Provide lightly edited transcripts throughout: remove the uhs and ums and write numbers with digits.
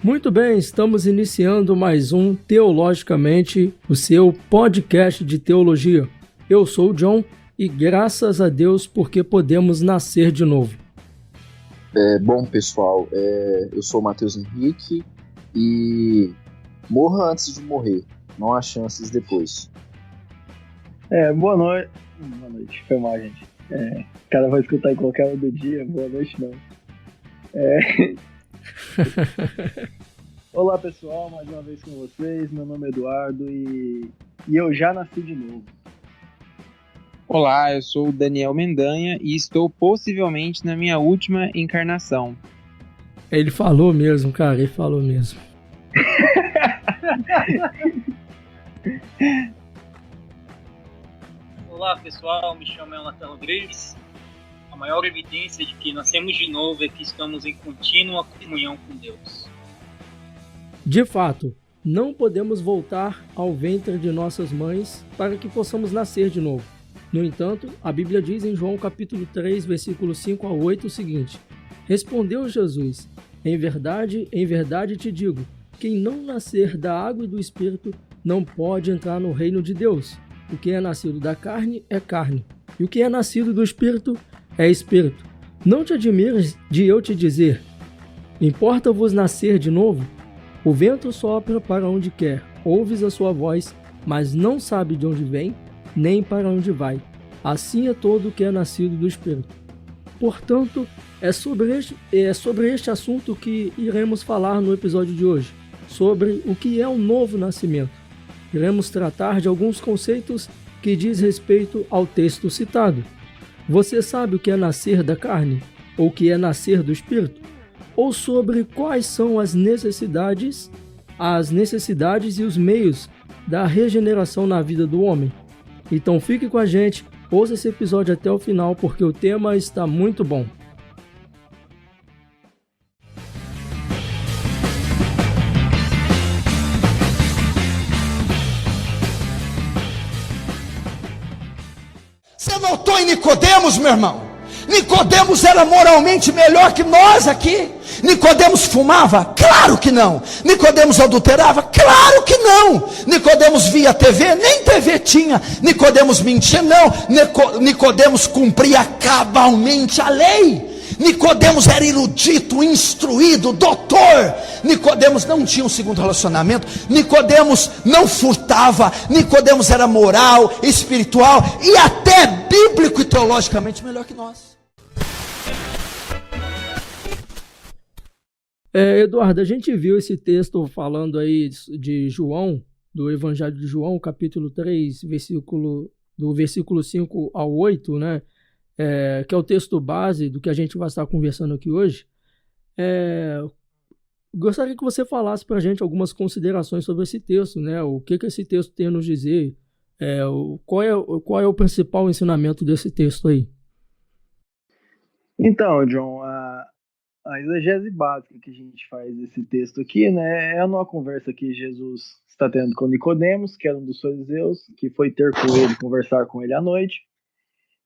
Muito bem, estamos iniciando mais um Teologicamente, o seu podcast de teologia. Eu sou o John e graças a Deus porque podemos nascer de novo. Bom, pessoal, eu sou o Matheus Henrique e morra antes de morrer, não há chances depois. Boa noite. Boa noite, foi mal, gente. O cara vai escutar em qualquer hora do dia, boa noite não. Olá pessoal, mais uma vez com vocês, meu nome é Eduardo e eu já nasci de novo. Olá, eu sou o Daniel Mendanha e estou possivelmente na minha última encarnação. Ele falou mesmo, cara, ele falou mesmo. Olá pessoal, me chamo Jonathan Rodrigues. A maior evidência de que nascemos de novo é que estamos em contínua comunhão com Deus. De fato, não podemos voltar ao ventre de nossas mães para que possamos nascer de novo. No entanto, a Bíblia diz em João capítulo 3, versículos 5 a 8 o seguinte: Respondeu Jesus, em verdade te digo, quem não nascer da água e do Espírito não pode entrar no reino de Deus. O que é nascido da carne é carne, e o que é nascido do Espírito é Espírito. Não te admires de eu te dizer, importa-vos nascer de novo? O vento sopra para onde quer, ouves a sua voz, mas não sabe de onde vem, nem para onde vai. Assim é todo o que é nascido do Espírito. Portanto, é sobre este assunto que iremos falar no episódio de hoje, sobre o que é o novo nascimento. Iremos tratar de alguns conceitos que diz respeito ao texto citado. Você sabe o que é nascer da carne? Ou o que é nascer do Espírito? Ou sobre quais são as necessidades e os meios da regeneração na vida do homem? Então fique com a gente, ouça esse episódio até o final, porque o tema está muito bom. Você notou em Nicodemos, meu irmão? Nicodemos era moralmente melhor que nós aqui. Nicodemos fumava? Claro que não. Nicodemos adulterava? Claro que não. Nicodemos via TV? Nem TV tinha. Nicodemos mentia? Não. Nicodemos cumpria cabalmente a lei. Nicodemos era erudito, instruído, doutor. Nicodemos não tinha um segundo relacionamento. Nicodemos não furtava. Nicodemos era moral, espiritual e até bíblico e teologicamente melhor que nós. Eduardo, a gente viu esse texto falando aí de João, do Evangelho de João, capítulo 3, do versículo 5 ao 8, né? Que é o texto base do que a gente vai estar conversando aqui hoje. Gostaria que você falasse para a gente algumas considerações sobre esse texto, né? O que esse texto tem a nos dizer, qual é o principal ensinamento desse texto aí? Então, John, a exegese básica que a gente faz desse texto aqui, né, é uma conversa que Jesus está tendo com Nicodemos, que era um dos fariseus, que foi ter com ele, conversar com ele à noite.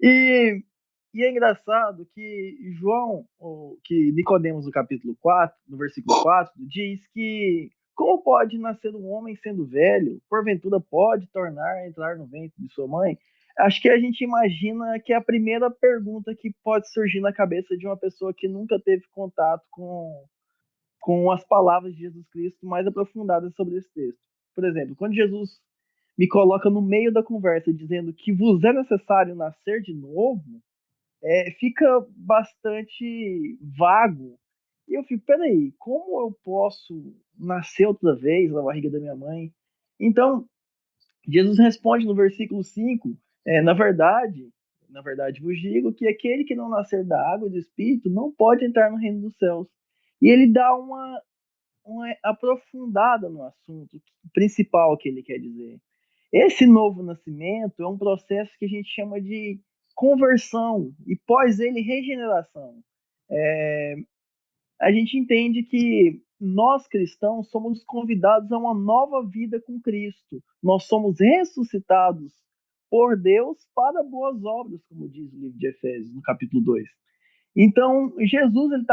E é engraçado que que Nicodemos no capítulo 4, no versículo 4, diz que como pode nascer um homem sendo velho, porventura pode entrar no ventre de sua mãe? Acho que a gente imagina que é a primeira pergunta que pode surgir na cabeça de uma pessoa que nunca teve contato com as palavras de Jesus Cristo mais aprofundadas sobre esse texto. Por exemplo, quando Jesus me coloca no meio da conversa dizendo que vos é necessário nascer de novo, fica bastante vago. E eu fico, peraí, como eu posso nascer outra vez na barriga da minha mãe? Então, Jesus responde no versículo 5, na verdade vos digo que aquele que não nascer da água e do Espírito não pode entrar no reino dos céus. E ele dá uma aprofundada no assunto principal que ele quer dizer. Esse novo nascimento é um processo que a gente chama de conversão e pós ele regeneração. A gente entende que nós cristãos somos convidados a uma nova vida com Cristo. Nós somos ressuscitados por Deus para boas obras, como diz o livro de Efésios, no capítulo 2. Então, Jesus ele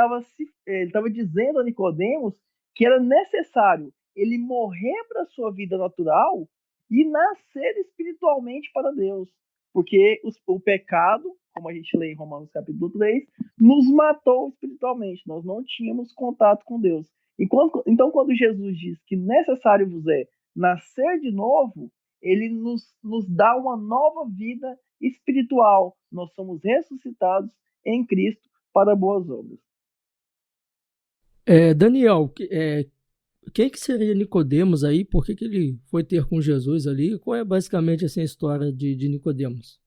estava dizendo a Nicodemos que era necessário ele morrer para a sua vida natural e nascer espiritualmente para Deus. Porque o pecado, como a gente lê em Romanos capítulo 3, nos matou espiritualmente. Nós não tínhamos contato com Deus. Então, quando Jesus diz que necessário vos é nascer de novo, ele nos dá uma nova vida espiritual. Nós somos ressuscitados em Cristo para boas obras. Daniel, quem que seria Nicodemos aí? Por que ele foi ter com Jesus ali? Qual é basicamente assim, a história de Nicodemos?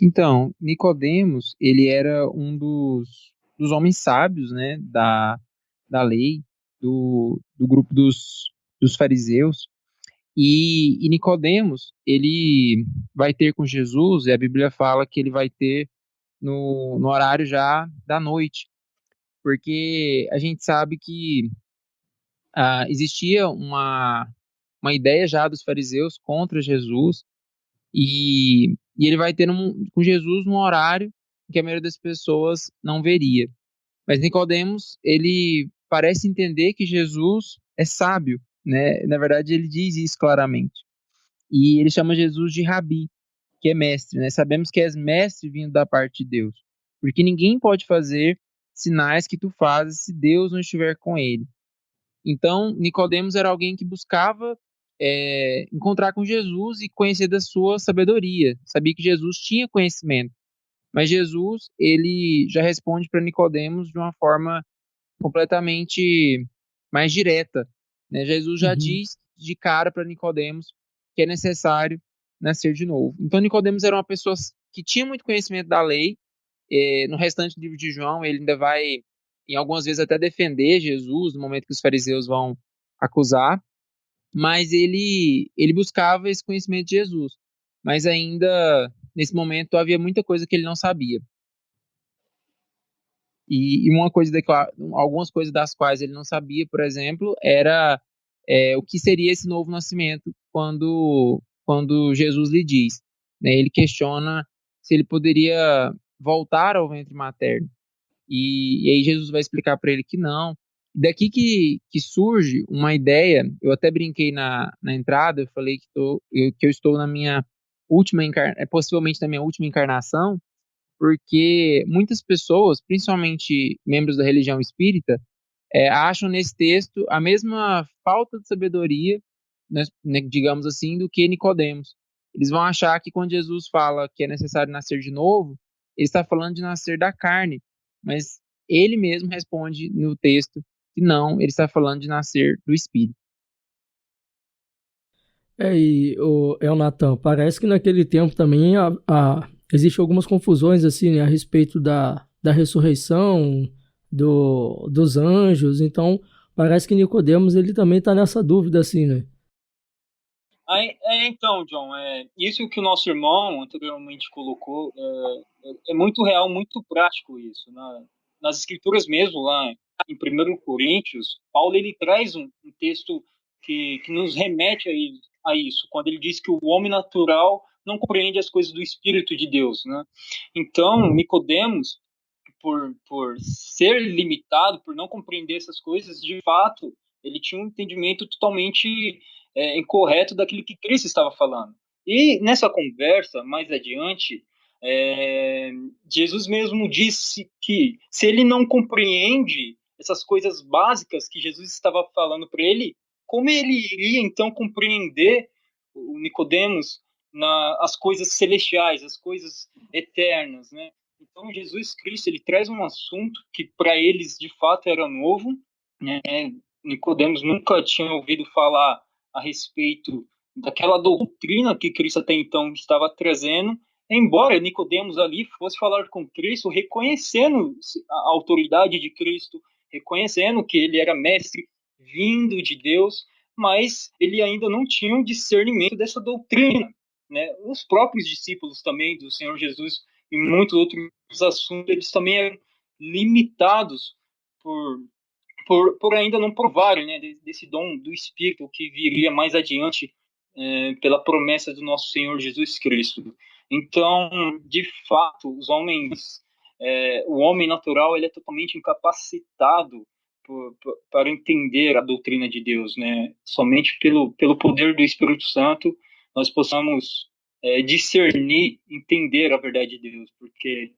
Então, Nicodemos, ele era um dos homens sábios, né, da lei, do grupo dos fariseus. E Nicodemos, ele vai ter com Jesus, e a Bíblia fala que ele vai ter no horário já da noite, porque a gente sabe que existia uma ideia já dos fariseus contra Jesus, e ele vai ter com Jesus num horário que a maioria das pessoas não veria. Mas Nicodemos, ele parece entender que Jesus é sábio, né? Na verdade, ele diz isso claramente. E ele chama Jesus de Rabi, que é mestre, né? Sabemos que és mestre vindo da parte de Deus, porque ninguém pode fazer sinais que tu fazes se Deus não estiver com ele. Então, Nicodemos era alguém que buscava encontrar com Jesus e conhecer da sua sabedoria. Sabia que Jesus tinha conhecimento, mas Jesus ele já responde para Nicodemos de uma forma completamente mais direta, né? Jesus já diz de cara para Nicodemos que é necessário nascer de novo. Então Nicodemos era uma pessoa que tinha muito conhecimento da lei. No restante do livro de João ele ainda vai, em algumas vezes, até defender Jesus no momento que os fariseus vão acusar, mas ele buscava esse conhecimento de Jesus. Mas ainda nesse momento havia muita coisa que ele não sabia. E algumas coisas das quais ele não sabia, por exemplo, era o que seria esse novo nascimento quando Jesus lhe diz. Né? Ele questiona se ele poderia voltar ao ventre materno. E aí Jesus vai explicar para ele que não. Daqui que surge uma ideia, eu até brinquei na entrada, eu falei que eu estou na minha possivelmente na minha última encarnação, porque muitas pessoas, principalmente membros da religião espírita, acham nesse texto a mesma falta de sabedoria, né, digamos assim, do que Nicodemos. Eles vão achar que quando Jesus fala que é necessário nascer de novo, ele está falando de nascer da carne, mas ele mesmo responde no texto que não, ele está falando de nascer do Espírito. Natan, parece que naquele tempo também existem algumas confusões assim, né, a respeito da ressurreição dos anjos. Então, parece que Nicodemos ele também está nessa dúvida assim, né? Então, John, isso que o nosso irmão anteriormente colocou é muito real, muito prático isso. Nas escrituras mesmo, lá em 1 Coríntios, Paulo ele traz um texto que nos remete a isso, quando ele diz que o homem natural não compreende as coisas do Espírito de Deus. Né? Então, Nicodemos, por ser limitado, por não compreender essas coisas, de fato, ele tinha um entendimento totalmente incorreto daquilo que Cristo estava falando. E nessa conversa, mais adiante, Jesus mesmo disse que se ele não compreende essas coisas básicas que Jesus estava falando para ele, como ele iria então compreender o Nicodemos as coisas celestiais, as coisas eternas, né? Então Jesus Cristo ele traz um assunto que para eles de fato era novo, né? Nicodemos nunca tinha ouvido falar a respeito daquela doutrina que Cristo até então estava trazendo, embora Nicodemos ali fosse falar com Cristo, reconhecendo a autoridade de Cristo, reconhecendo que ele era mestre vindo de Deus, mas ele ainda não tinha um discernimento dessa doutrina, né? Os próprios discípulos também do Senhor Jesus e muitos outros assuntos, eles também eram limitados por ainda não provarem, né, desse dom do Espírito que viria mais adiante pela promessa do nosso Senhor Jesus Cristo. Então, de fato, o homem natural ele é totalmente incapacitado para entender a doutrina de Deus, né? Somente pelo poder do Espírito Santo nós possamos discernir, entender a verdade de Deus, porque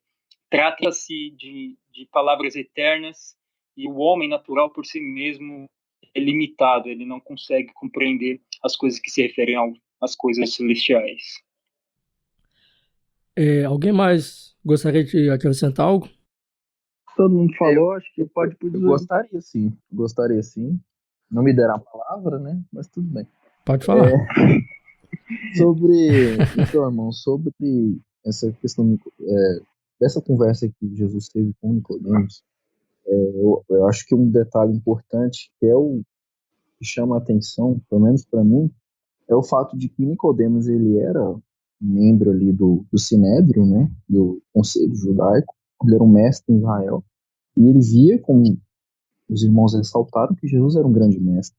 trata-se de palavras eternas e o homem natural por si mesmo é limitado, ele não consegue compreender as coisas que se referem às coisas celestiais. Alguém mais gostaria de acrescentar algo? Todo mundo falou, acho que pode Eu dizer. gostaria sim. Não me deram a palavra, né? Mas tudo bem. Pode falar. Então, irmão, sobre essa questão dessa conversa que Jesus teve com Nicodemos, eu acho que um detalhe importante que que chama a atenção, pelo menos para mim, é o fato de que Nicodemos ele era membro ali do Sinédrio, né? Do Conselho Judaico. Ele era um mestre em Israel e ele via, como os irmãos ressaltaram, que Jesus era um grande mestre.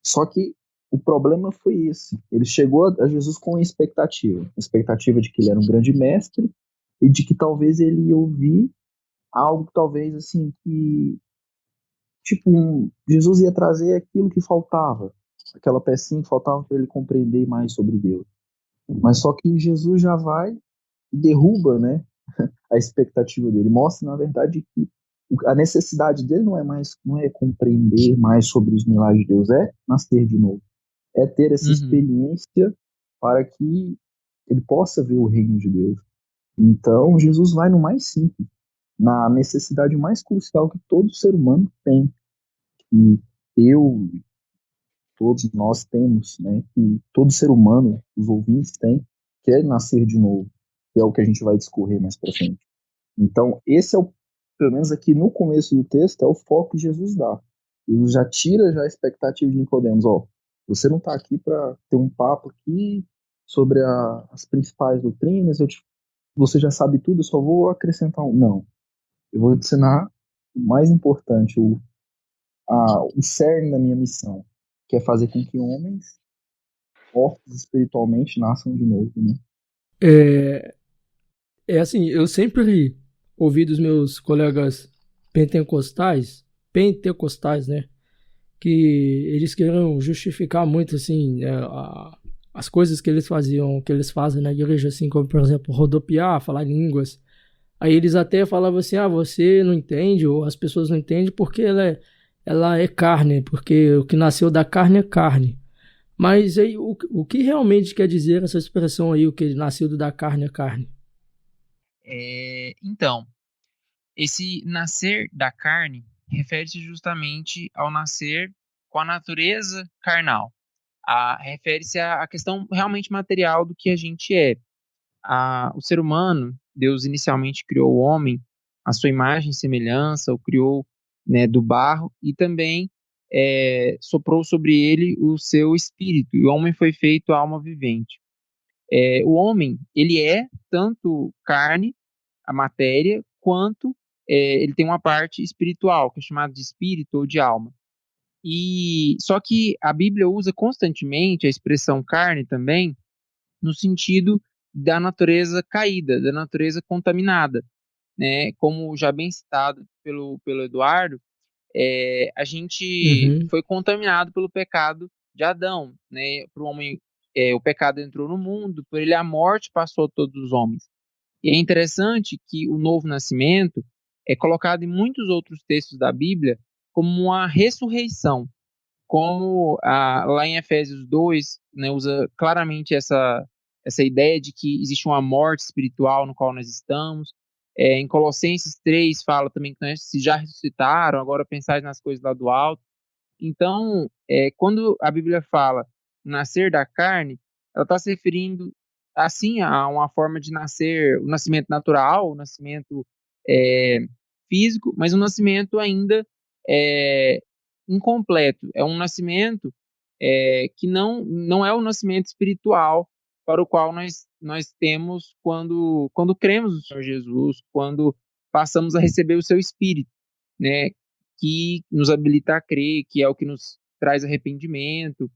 Só que o problema foi esse. Ele chegou a Jesus com uma expectativa de que ele era um grande mestre e de que talvez ele ia ouvir algo, talvez assim, que tipo, Jesus ia trazer aquilo que faltava, aquela pecinha que faltava para ele compreender mais sobre Deus. Mas só que Jesus já vai e derruba, né, a expectativa dele, mostra na verdade que a necessidade dele não é compreender mais sobre os milagres de Deus, é nascer de novo, é ter essa experiência para que ele possa ver o reino de Deus. Então Jesus vai no mais simples, na necessidade mais crucial que todo ser humano tem, que todos nós temos, né, que todo ser humano, os ouvintes têm, que é nascer de novo, que é o que a gente vai discorrer mais para frente. Então, esse é pelo menos aqui no começo do texto, é o foco que Jesus dá. Ele já tira já a expectativa de Nicodemos, você não está aqui para ter um papo aqui sobre as principais doutrinas, você já sabe tudo, eu só vou acrescentar Não, eu vou ensinar o mais importante, o cerne da minha missão, que é fazer com que homens fortes espiritualmente nasçam de novo, né? Assim, eu sempre ouvi dos meus colegas pentecostais, né, que eles queriam justificar muito, assim, as coisas que eles fazem na igreja, assim, como, por exemplo, rodopiar, falar línguas. Aí eles até falavam assim, você não entende, ou as pessoas não entendem porque ela é carne, porque o que nasceu da carne é carne. Mas aí, o que realmente quer dizer essa expressão aí, o que nasceu da carne é carne? Então, esse nascer da carne refere-se justamente ao nascer com a natureza carnal. Refere-se à questão realmente material do que a gente é. O ser humano, Deus inicialmente criou o homem, a sua imagem e semelhança, o criou, né, do barro e também soprou sobre ele o seu espírito, e o homem foi feito alma vivente. O homem, ele é tanto carne, a matéria, quanto ele tem uma parte espiritual, que é chamada de espírito ou de alma. E só que a Bíblia usa constantemente a expressão carne também, no sentido da natureza caída, da natureza contaminada, né? Como já bem citado pelo Eduardo, a gente foi contaminado pelo pecado de Adão, né? Para o homem, o pecado entrou no mundo, por ele a morte passou a todos os homens. E é interessante que o novo nascimento é colocado em muitos outros textos da Bíblia como uma ressurreição, como lá em Efésios 2, né, usa claramente essa ideia de que existe uma morte espiritual no qual nós estamos. Em Colossenses 3 fala também que nós se já ressuscitaram, agora pensais nas coisas lá do alto. Então, quando a Bíblia fala nascer da carne, ela está se referindo assim a uma forma de nascer, o nascimento natural, o nascimento físico, mas um nascimento ainda incompleto. É um nascimento que não é o nascimento espiritual para o qual nós temos quando cremos no Senhor Jesus, quando passamos a receber o seu Espírito, né, que nos habilita a crer, que é o que nos traz arrependimento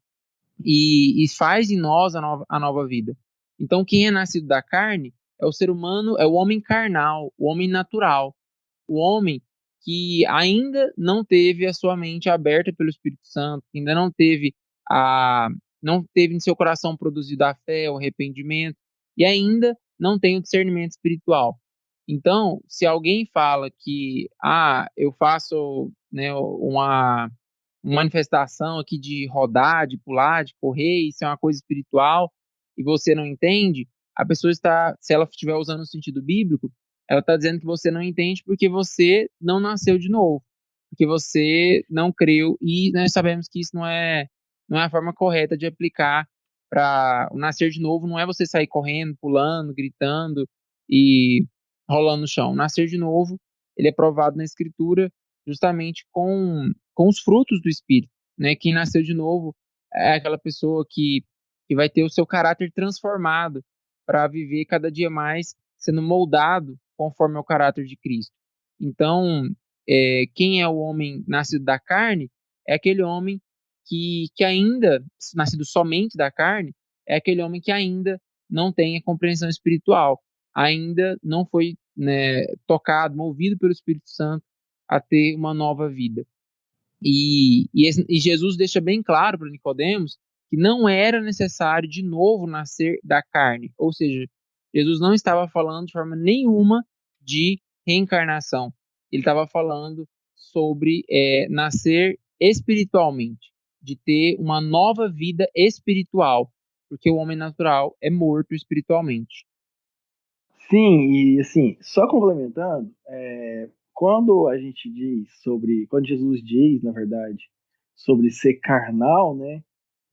e faz em nós a nova vida. Então, quem é nascido da carne é o ser humano, é o homem carnal, o homem natural, o homem que ainda não teve a sua mente aberta pelo Espírito Santo, que ainda não teve em seu coração produzido a fé, o arrependimento, e ainda não tem o discernimento espiritual. Então, se alguém fala que eu faço, né, uma manifestação aqui de rodar, de pular, de correr, isso é uma coisa espiritual, e você não entende, a pessoa está, se ela estiver usando o sentido bíblico, ela está dizendo que você não entende porque você não nasceu de novo, porque você não creu, e nós sabemos que isso não é a forma correta de aplicar para o nascer de novo, não é você sair correndo, pulando, gritando e rolando no chão. O nascer de novo, ele é provado na Escritura justamente com os frutos do Espírito, né? Quem nasceu de novo é aquela pessoa que vai ter o seu caráter transformado para viver cada dia mais sendo moldado conforme ao caráter de Cristo. Então, quem é o homem nascido da carne é aquele homem que ainda, nascido somente da carne, é aquele homem que ainda não tem a compreensão espiritual, ainda não foi, né, tocado, movido pelo Espírito Santo a ter uma nova vida. E Jesus deixa bem claro para Nicodemos que não era necessário de novo nascer da carne, ou seja, Jesus não estava falando de forma nenhuma de reencarnação. Ele estava falando sobre nascer espiritualmente, de ter uma nova vida espiritual, porque o homem natural é morto espiritualmente. Sim, e assim, só complementando, quando Jesus diz, na verdade, sobre ser carnal, né,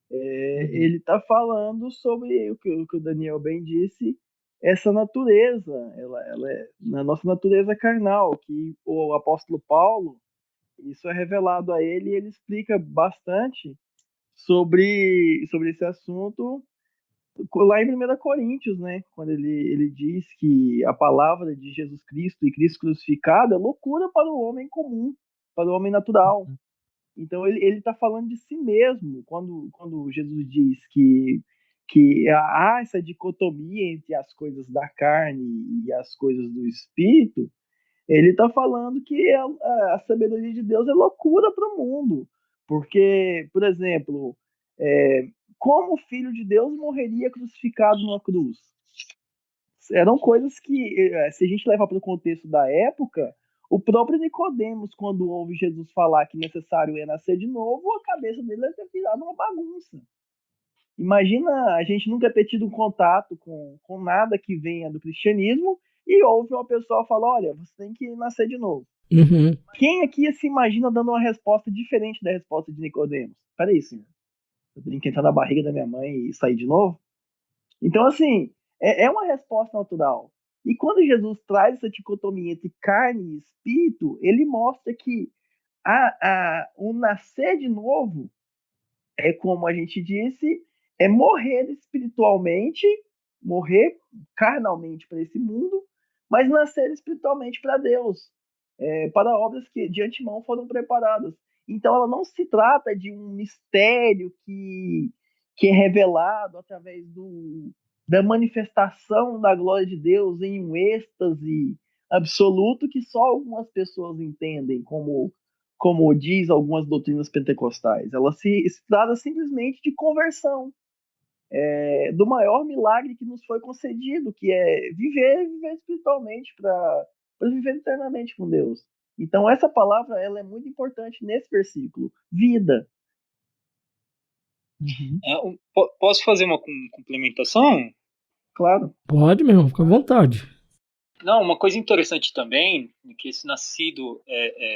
ele está falando sobre o que o Daniel bem disse, essa natureza, ela é na nossa natureza carnal, que o apóstolo Paulo, isso é revelado a ele, e ele explica bastante sobre esse assunto lá em 1 Coríntios, né? Quando ele diz que a palavra de Jesus Cristo e Cristo crucificado é loucura para o homem comum, para o homem natural. Então ele está falando de si mesmo quando Jesus diz que há essa dicotomia entre as coisas da carne e as coisas do espírito. Ele está falando que a sabedoria de Deus é loucura para o mundo. Porque, por exemplo, como o Filho de Deus morreria crucificado numa cruz? Eram coisas que, se a gente levar para o contexto da época, o próprio Nicodemos, quando ouve Jesus falar que necessário é nascer de novo, a cabeça dele deve ter virado uma bagunça. Imagina a gente nunca ter tido um contato com nada que venha do cristianismo e ouve uma pessoa falar, olha, você tem que nascer de novo. Uhum. Quem aqui se imagina dando uma resposta diferente da resposta de Nicodemos? Peraí, senhor. Eu tenho que entrar na barriga da minha mãe e sair de novo? Então, assim, é uma resposta natural. E quando Jesus traz essa dicotomia entre carne e espírito, ele mostra que o nascer de novo é, como a gente disse, é morrer espiritualmente, morrer carnalmente para esse mundo, mas nascer espiritualmente para Deus, para obras que de antemão foram preparadas. Então ela não se trata de um mistério que é revelado através da manifestação da glória de Deus em um êxtase absoluto que só algumas pessoas entendem, como diz algumas doutrinas pentecostais. Ela se trata simplesmente de conversão, do maior milagre que nos foi concedido, que é viver espiritualmente para viver eternamente com Deus. Então essa palavra ela é muito importante nesse versículo, vida. Uhum. Posso fazer uma complementação? Claro. Pode, meu irmão, fica à vontade. Não, uma coisa interessante também, que esse nascido,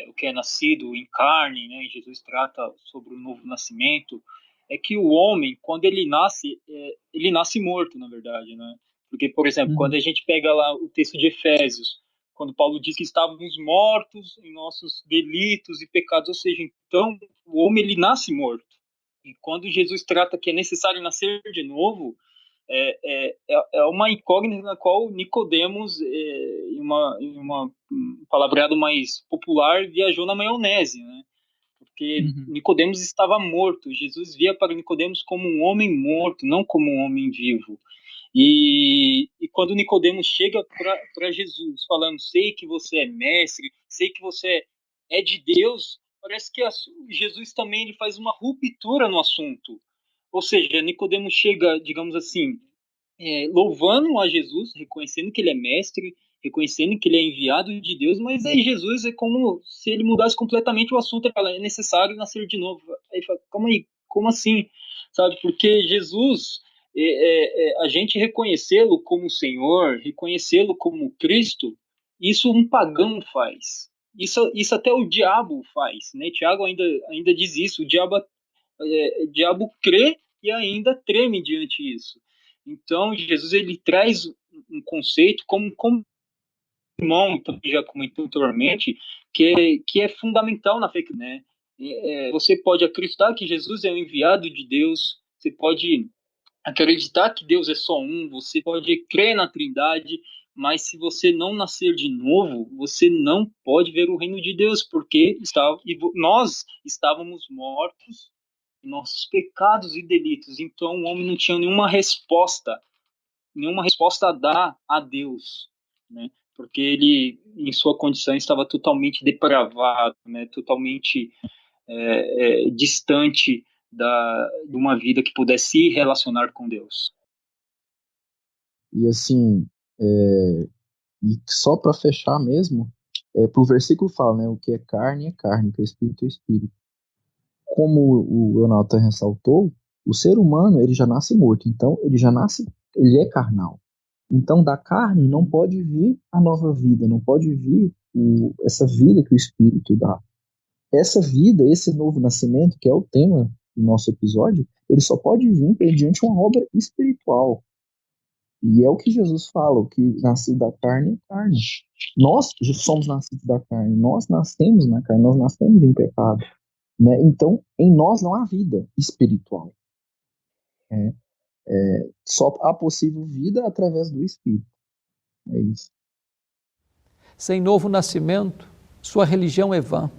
o que é nascido em carne, né, e Jesus trata sobre o novo nascimento, é que o homem, quando ele nasce morto, na verdade, né? Porque, por exemplo, quando a gente pega lá o texto de Efésios, quando Paulo diz que estávamos mortos em nossos delitos e pecados, ou seja, então o homem ele nasce morto. E quando Jesus trata que é necessário nascer de novo, é uma incógnita na qual Nicodemos, em uma palavreado mais popular, viajou na maionese, né? Porque Nicodemos estava morto. Jesus via para Nicodemos como um homem morto, não como um homem vivo. E quando Nicodemos chega para Jesus falando, sei que você é mestre, sei que você é de Deus, parece que Jesus também ele faz uma ruptura no assunto. Ou seja, Nicodemos chega, digamos assim, louvando a Jesus, reconhecendo que ele é mestre, reconhecendo que ele é enviado de Deus, mas aí Jesus é como se ele mudasse completamente o assunto. Ele fala, é necessário nascer de novo. Aí fala, calma aí, como assim? Sabe? Porque Jesus, a gente reconhecê-lo como Senhor, reconhecê-lo como Cristo, isso um pagão faz. Isso até o diabo faz, né? Tiago ainda diz isso. O diabo crê e ainda treme diante disso. Então, Jesus ele traz um conceito, como o irmão também já comentou anteriormente, que é fundamental na fé, né? Você pode acreditar que Jesus é o enviado de Deus, você pode acreditar que Deus é só um, você pode crer na Trindade, mas se você não nascer de novo, você não pode ver o reino de Deus, porque nós estávamos mortos em nossos pecados e delitos. Então o homem não tinha nenhuma resposta a dar a Deus, né? Porque ele, em sua condição, estava totalmente depravado, né? Totalmente distante de uma vida que pudesse se relacionar com Deus. E assim, e só para fechar mesmo, pro versículo fala, né, o que é carne, o que é espírito é espírito. Como o Leonardo ressaltou, o ser humano ele já nasce morto, então ele é carnal. Então da carne não pode vir a nova vida, não pode vir essa vida que o espírito dá. Essa vida, esse novo nascimento, que é o tema do nosso episódio, ele só pode vir mediante uma obra espiritual. E é o que Jesus fala, o que nasceu da carne é carne. Nós somos nascidos da carne, nós nascemos na carne, nós nascemos em pecado. Né? Então, em nós não há vida espiritual. Só há possível vida através do Espírito. É isso. Sem novo nascimento, sua religião é vã.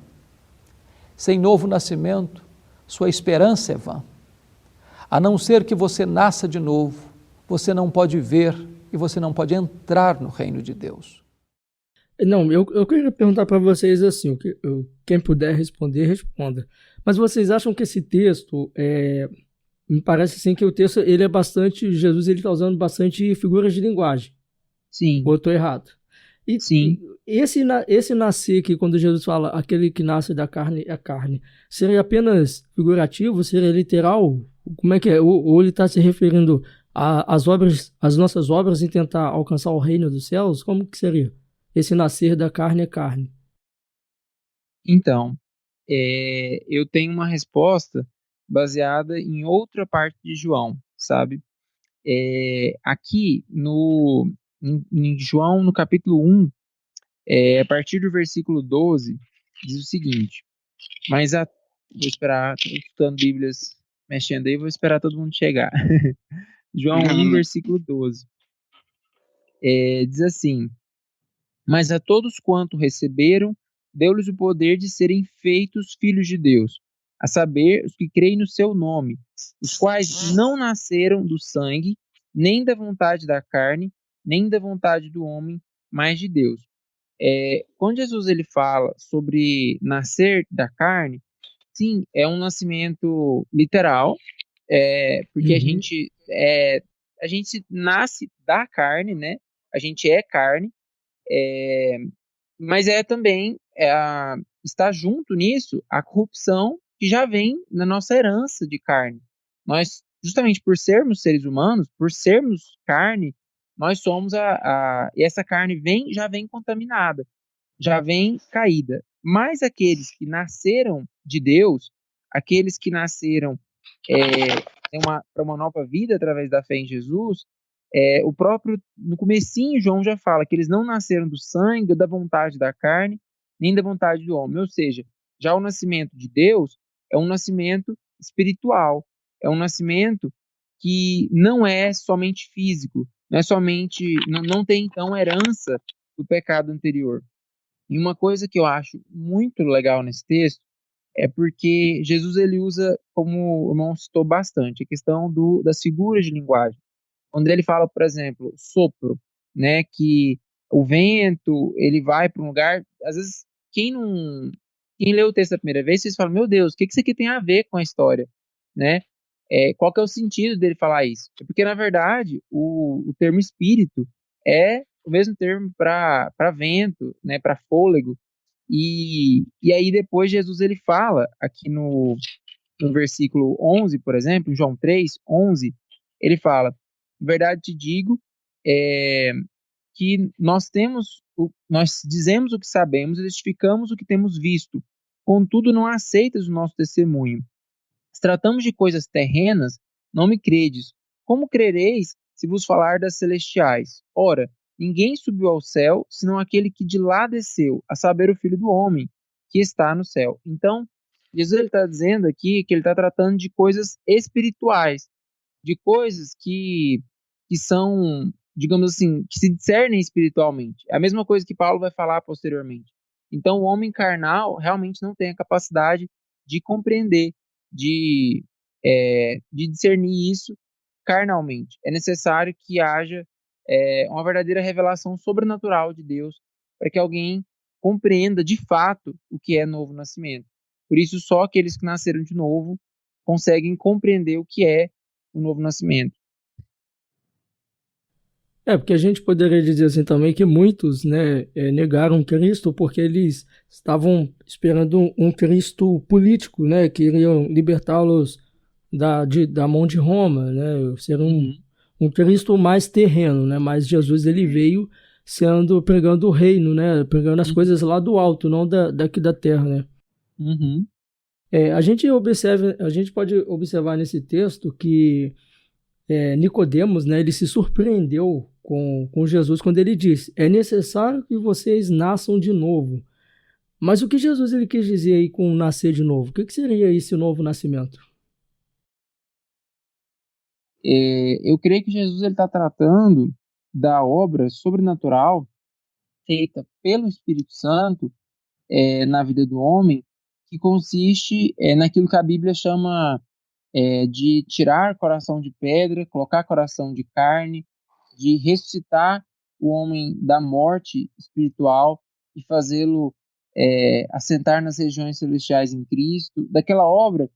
Sem novo nascimento, sua esperança é vã. A não ser que você nasça de novo, você não pode ver e você não pode entrar no reino de Deus. Não, eu queria perguntar para vocês assim, quem puder responder, responda. Mas vocês acham que esse texto, me parece assim que o texto, ele é bastante, Jesus ele está usando bastante figuras de linguagem. Sim. Ou eu estou errado? E Sim. Esse nascer que quando Jesus fala, aquele que nasce da carne é carne, seria apenas figurativo, seria literal? Como é que é? Ou ele está se referindo às nossas obras em tentar alcançar o reino dos céus? Como que seria? Esse nascer da carne é carne. Então, eu tenho uma resposta baseada em outra parte de João, sabe? Aqui em João, no capítulo 1, a partir do versículo 12, diz o seguinte, vou esperar, estou escutando Bíblias mexendo aí, vou esperar todo mundo chegar. João 1, versículo 12. Diz assim, mas a todos quanto receberam, deu-lhes o poder de serem feitos filhos de Deus, a saber, os que creem no seu nome, os quais não nasceram do sangue, nem da vontade da carne, nem da vontade do homem, mas de Deus. Quando Jesus ele fala sobre nascer da carne, sim, é um nascimento literal, porque a gente nasce da carne, né? A gente é carne, mas também está junto nisso a corrupção que já vem na nossa herança de carne. Nós, justamente por sermos seres humanos, por sermos carne, nós somos e essa carne já vem contaminada, já vem caída. Mas aqueles que nasceram de Deus, aqueles que nasceram para uma nova vida através da fé em Jesus, o próprio, no comecinho, João já fala que eles não nasceram do sangue, da vontade da carne, nem da vontade do homem. Ou seja, já o nascimento de Deus é um nascimento espiritual, é um nascimento que não é somente físico, não tem então herança do pecado anterior. E uma coisa que eu acho muito legal nesse texto é porque Jesus ele usa, como o irmão citou bastante, a questão das figuras de linguagem. Onde ele fala, por exemplo, sopro, né, que o vento, ele vai para um lugar, às vezes, quem quem lê o texto a primeira vez, vocês falam, meu Deus, o que isso aqui tem a ver com a história, né? Qual que é o sentido dele falar isso? É porque, na verdade, o termo espírito é o mesmo termo para vento, né, para fôlego. E aí depois Jesus ele fala aqui no versículo 11, por exemplo, em João 3, 11, ele fala, em verdade te digo, que nós dizemos o que sabemos e testificamos o que temos visto, contudo não aceitas o nosso testemunho. Se tratamos de coisas terrenas, não me credes. Como crereis se vos falar das celestiais? Ora, ninguém subiu ao céu, senão aquele que de lá desceu, a saber, o Filho do Homem, que está no céu. Então, Jesus está dizendo aqui que ele está tratando de coisas espirituais, de coisas que são, digamos assim, que se discernem espiritualmente. É a mesma coisa que Paulo vai falar posteriormente. Então, o homem carnal realmente não tem a capacidade de compreender, de discernir isso carnalmente. É necessário que haja uma verdadeira revelação sobrenatural de Deus para que alguém compreenda de fato o que é novo nascimento. Por isso, só aqueles que nasceram de novo conseguem compreender o que é o novo nascimento. Porque a gente poderia dizer assim também que muitos, né, negaram Cristo porque eles estavam esperando um Cristo político, né, que iriam libertá-los da mão de Roma, né, ser um Cristo mais terreno, né, mas Jesus ele veio pregando o reino, né, pregando as coisas lá do alto, não daqui da terra, né. A gente pode observar nesse texto que Nicodemos, né, ele se surpreendeu com Jesus quando ele disse: é necessário que vocês nasçam de novo. Mas o que Jesus ele quis dizer aí com nascer de novo? O que seria esse novo nascimento? Eu creio que Jesus está tratando da obra sobrenatural feita pelo Espírito Santo na vida do homem, que consiste naquilo que a Bíblia chama de tirar coração de pedra, colocar coração de carne, de ressuscitar o homem da morte espiritual e fazê-lo assentar nas regiões celestiais em Cristo, daquela obra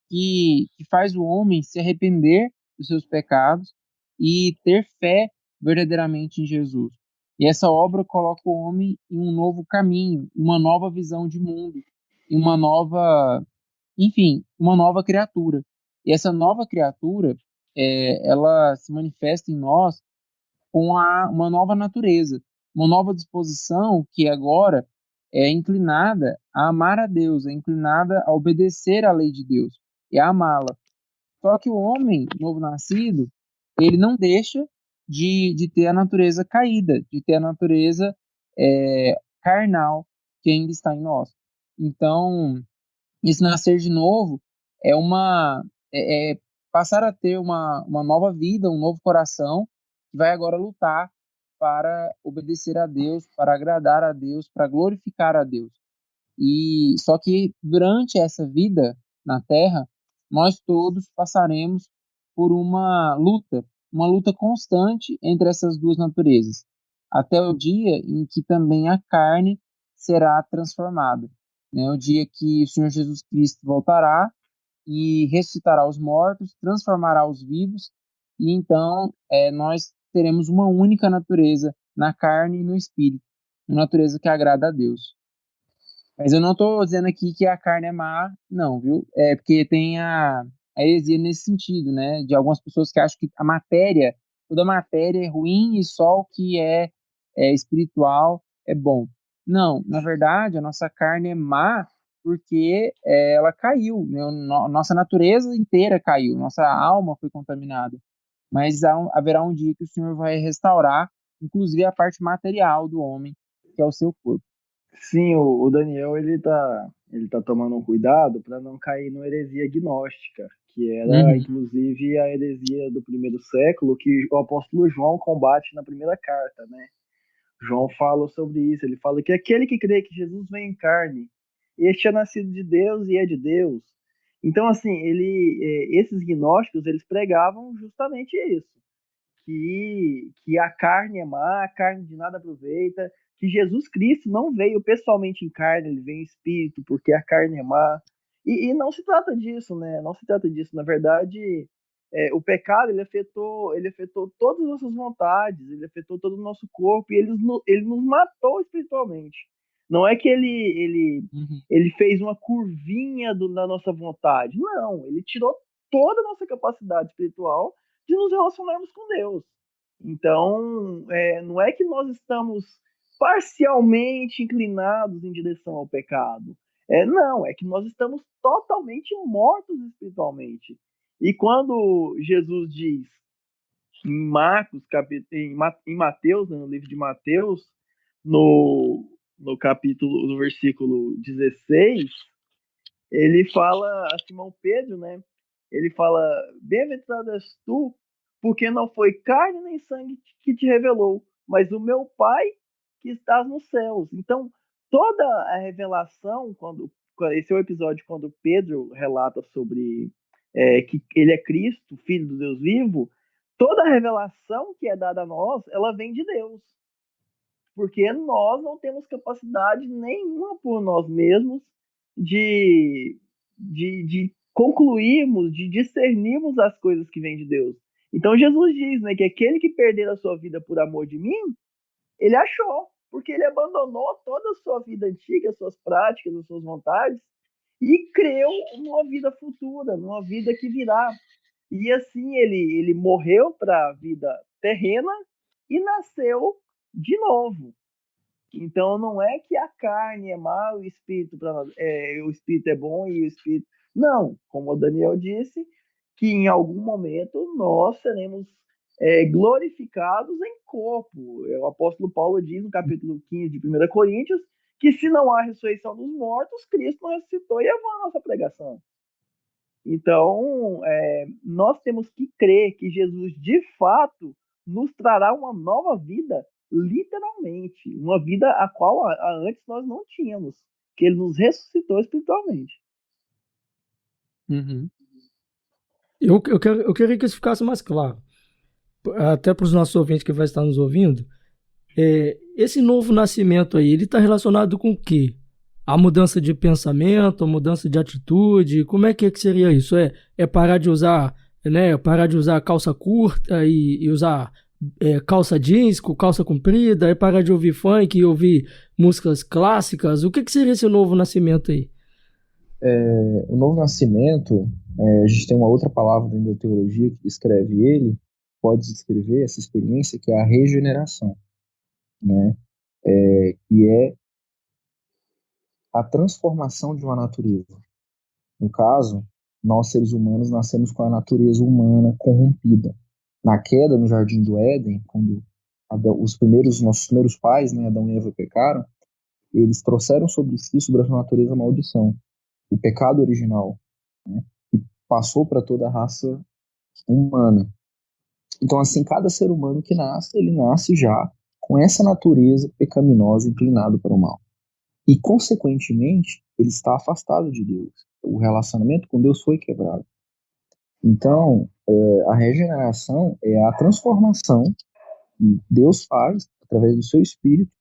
que faz o homem se arrepender dos seus pecados e ter fé verdadeiramente em Jesus. E essa obra coloca o homem em um novo caminho, uma nova visão de mundo, em uma nova criatura. E essa nova criatura, ela se manifesta em nós com uma nova natureza, uma nova disposição que agora é inclinada a amar a Deus, é inclinada a obedecer à lei de Deus e a amá-la. Só que o homem novo nascido, ele não deixa de ter a natureza caída, de ter a natureza carnal que ainda está em nós. Então, esse nascer de novo é passar a ter uma nova vida, um novo coração, que vai agora lutar para obedecer a Deus, para agradar a Deus, para glorificar a Deus. E só que durante essa vida na Terra, nós todos passaremos por uma luta constante entre essas duas naturezas, até o dia em que também a carne será transformada, né? O dia que o Senhor Jesus Cristo voltará e ressuscitará os mortos, transformará os vivos, e então nós teremos uma única natureza na carne e no espírito, uma natureza que agrada a Deus. Mas eu não estou dizendo aqui que a carne é má, não, viu? Porque tem a heresia nesse sentido, né? De algumas pessoas que acham que toda matéria é ruim e só o que é espiritual é bom. Não, na verdade, a nossa carne é má porque ela caiu, né? Nossa natureza inteira caiu, nossa alma foi contaminada. Mas haverá um dia que o Senhor vai restaurar, inclusive a parte material do homem, que é o seu corpo. Sim, o Daniel ele tá tomando um cuidado para não cair numa heresia gnóstica, que era inclusive a heresia do primeiro século que o apóstolo João combate na primeira carta, né? João fala sobre isso, ele fala que aquele que crê que Jesus vem em carne, este é nascido de Deus e é de Deus. Então, assim, esses gnósticos, eles pregavam justamente isso, que a carne é má, a carne de nada aproveita, que Jesus Cristo não veio pessoalmente em carne, ele veio em espírito, porque a carne é má. E não se trata disso, né? Não se trata disso. Na verdade, o pecado ele afetou todas as nossas vontades, ele afetou todo o nosso corpo e ele nos matou espiritualmente. Não é que ele fez uma curvinha da nossa vontade. Não, ele tirou toda a nossa capacidade espiritual de nos relacionarmos com Deus. Então, não é que nós estamos parcialmente inclinados em direção ao pecado. Não, é que nós estamos totalmente mortos espiritualmente. E quando Jesus diz em Marcos, em Mateus, né, no livro de Mateus, no capítulo, no versículo 16, ele fala a Simão Pedro, né? Ele fala: bem-aventurado és tu, porque não foi carne nem sangue que te revelou, mas o meu Pai que estás nos céus. Então, toda a revelação, esse é o episódio quando Pedro relata sobre que ele é Cristo, Filho do Deus vivo, toda a revelação que é dada a nós, ela vem de Deus. Porque nós não temos capacidade nenhuma por nós mesmos de concluirmos, de discernirmos as coisas que vêm de Deus. Então Jesus diz, né, que aquele que perder a sua vida por amor de mim, ele achou, porque ele abandonou toda a sua vida antiga, as suas práticas, as suas vontades, e creu numa vida futura, numa vida que virá. E assim ele morreu para a vida terrena e nasceu de novo. Então não é que a carne é má, o espírito é bom e o espírito... Não, como o Daniel disse, que em algum momento nós seremos glorificados em corpo. O apóstolo Paulo diz no capítulo 15 de 1 Coríntios que se não há ressurreição dos mortos, Cristo não ressuscitou e é vã a nossa pregação. Então, nós temos que crer que Jesus, de fato, nos trará uma nova vida, literalmente. Uma vida a qual antes nós não tínhamos. Que ele nos ressuscitou espiritualmente. Uhum. Eu queria que isso ficasse mais claro. Até para os nossos ouvintes que vai estar nos ouvindo. Esse novo nascimento aí, ele está relacionado com o quê? A mudança de pensamento, a mudança de atitude, como é que seria isso? Parar de usar, né, calça curta e usar calça jeans com calça comprida, parar de ouvir funk e ouvir músicas clássicas? O que seria esse novo nascimento aí? O novo nascimento, a gente tem uma outra palavra dentro da teologia que descreve ele, pode descrever essa experiência, que é a regeneração, né? Que é a transformação de uma natureza. No caso, nós seres humanos nascemos com a natureza humana corrompida. Na queda no Jardim do Éden, quando nossos primeiros pais, né, Adão e Eva, pecaram, eles trouxeram sobre si, sobre a sua natureza, a maldição, o pecado original, né, que passou para toda a raça humana. Então, assim, cada ser humano que nasce, ele nasce já com essa natureza pecaminosa, inclinado para o mal. E, consequentemente, ele está afastado de Deus. O relacionamento com Deus foi quebrado. Então, a regeneração é a transformação que Deus faz através do seu Espírito,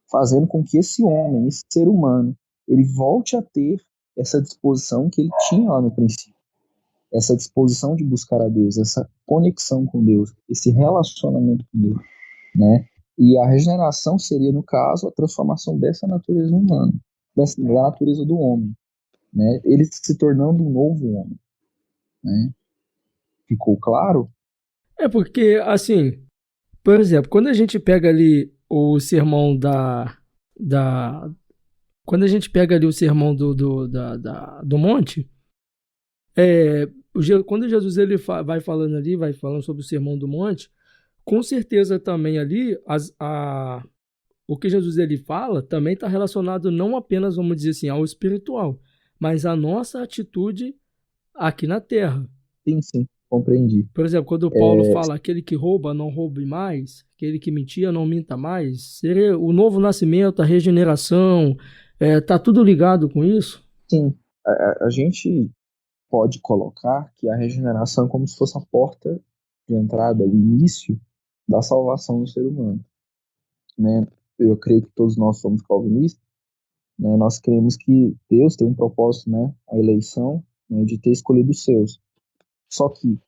fazendo com que esse homem, esse ser humano, ele volte a ter essa disposição que ele tinha lá no princípio. Essa disposição de buscar a Deus, essa conexão com Deus, esse relacionamento com Deus, né? E a regeneração seria, no caso, a transformação dessa natureza humana, da natureza do homem, né? Ele se tornando um novo homem, né? Ficou claro? Porque, assim, por exemplo, quando a gente pega ali o sermão quando a gente pega ali o sermão do monte, quando Jesus ele vai falando sobre o sermão do monte, com certeza também ali o que Jesus ele fala também está relacionado não apenas, vamos dizer assim, ao espiritual, mas à nossa atitude aqui na terra. Sim, compreendi. Por exemplo, quando Paulo fala aquele que rouba, não roube mais, aquele que mentia, não minta mais, seria o novo nascimento, a regeneração, tá tudo ligado com isso? Sim, a gente pode colocar que a regeneração é como se fosse a porta de entrada, o início da salvação do ser humano, né? Eu creio que todos nós somos calvinistas, né? Nós cremos que Deus tem um propósito, né? A eleição, né? De ter escolhido os seus. Só que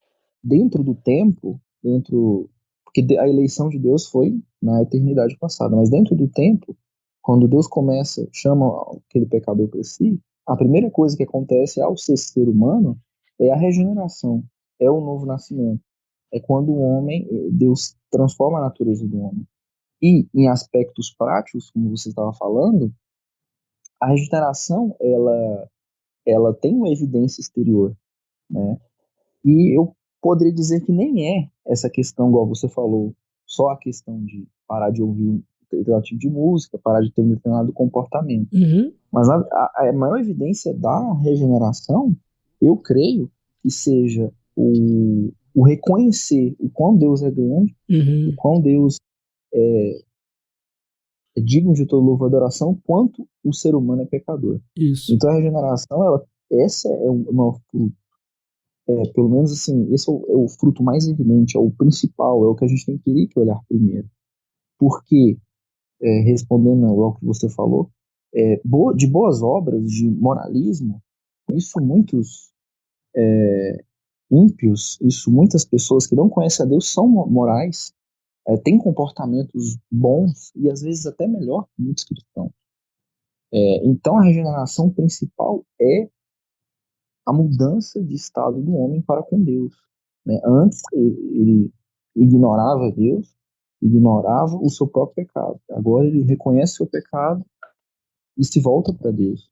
dentro do tempo, porque a eleição de Deus foi na eternidade passada, mas dentro do tempo, quando Deus chama aquele pecador para si, a primeira coisa que acontece ao ser humano é a regeneração, é o novo nascimento. É quando o homem, Deus transforma a natureza do homem. E em aspectos práticos, como você estava falando, a regeneração, ela tem uma evidência exterior, né? E eu poderia dizer que nem é essa questão, igual você falou, só a questão de parar de ouvir um determinado tipo de música, parar de ter um determinado comportamento. Uhum. Mas a maior evidência da regeneração, eu creio que seja o reconhecer o quão Deus é grande, o quão Deus é digno de todo louvor e adoração, quanto o ser humano é pecador. Isso. Então a regeneração, essa é uma fruto. Pelo menos assim, esse é o fruto mais evidente, é o principal, é o que a gente tem que olhar primeiro. Porque, respondendo ao que você falou, de boas obras, de moralismo, isso muitos ímpios, isso muitas pessoas que não conhecem a Deus são morais, têm comportamentos bons e às vezes até melhor que muitos cristãos. Então a regeneração principal é a mudança de estado do homem para com Deus, né? Antes ele ignorava Deus, ignorava o seu próprio pecado. Agora ele reconhece o seu pecado e se volta para Deus,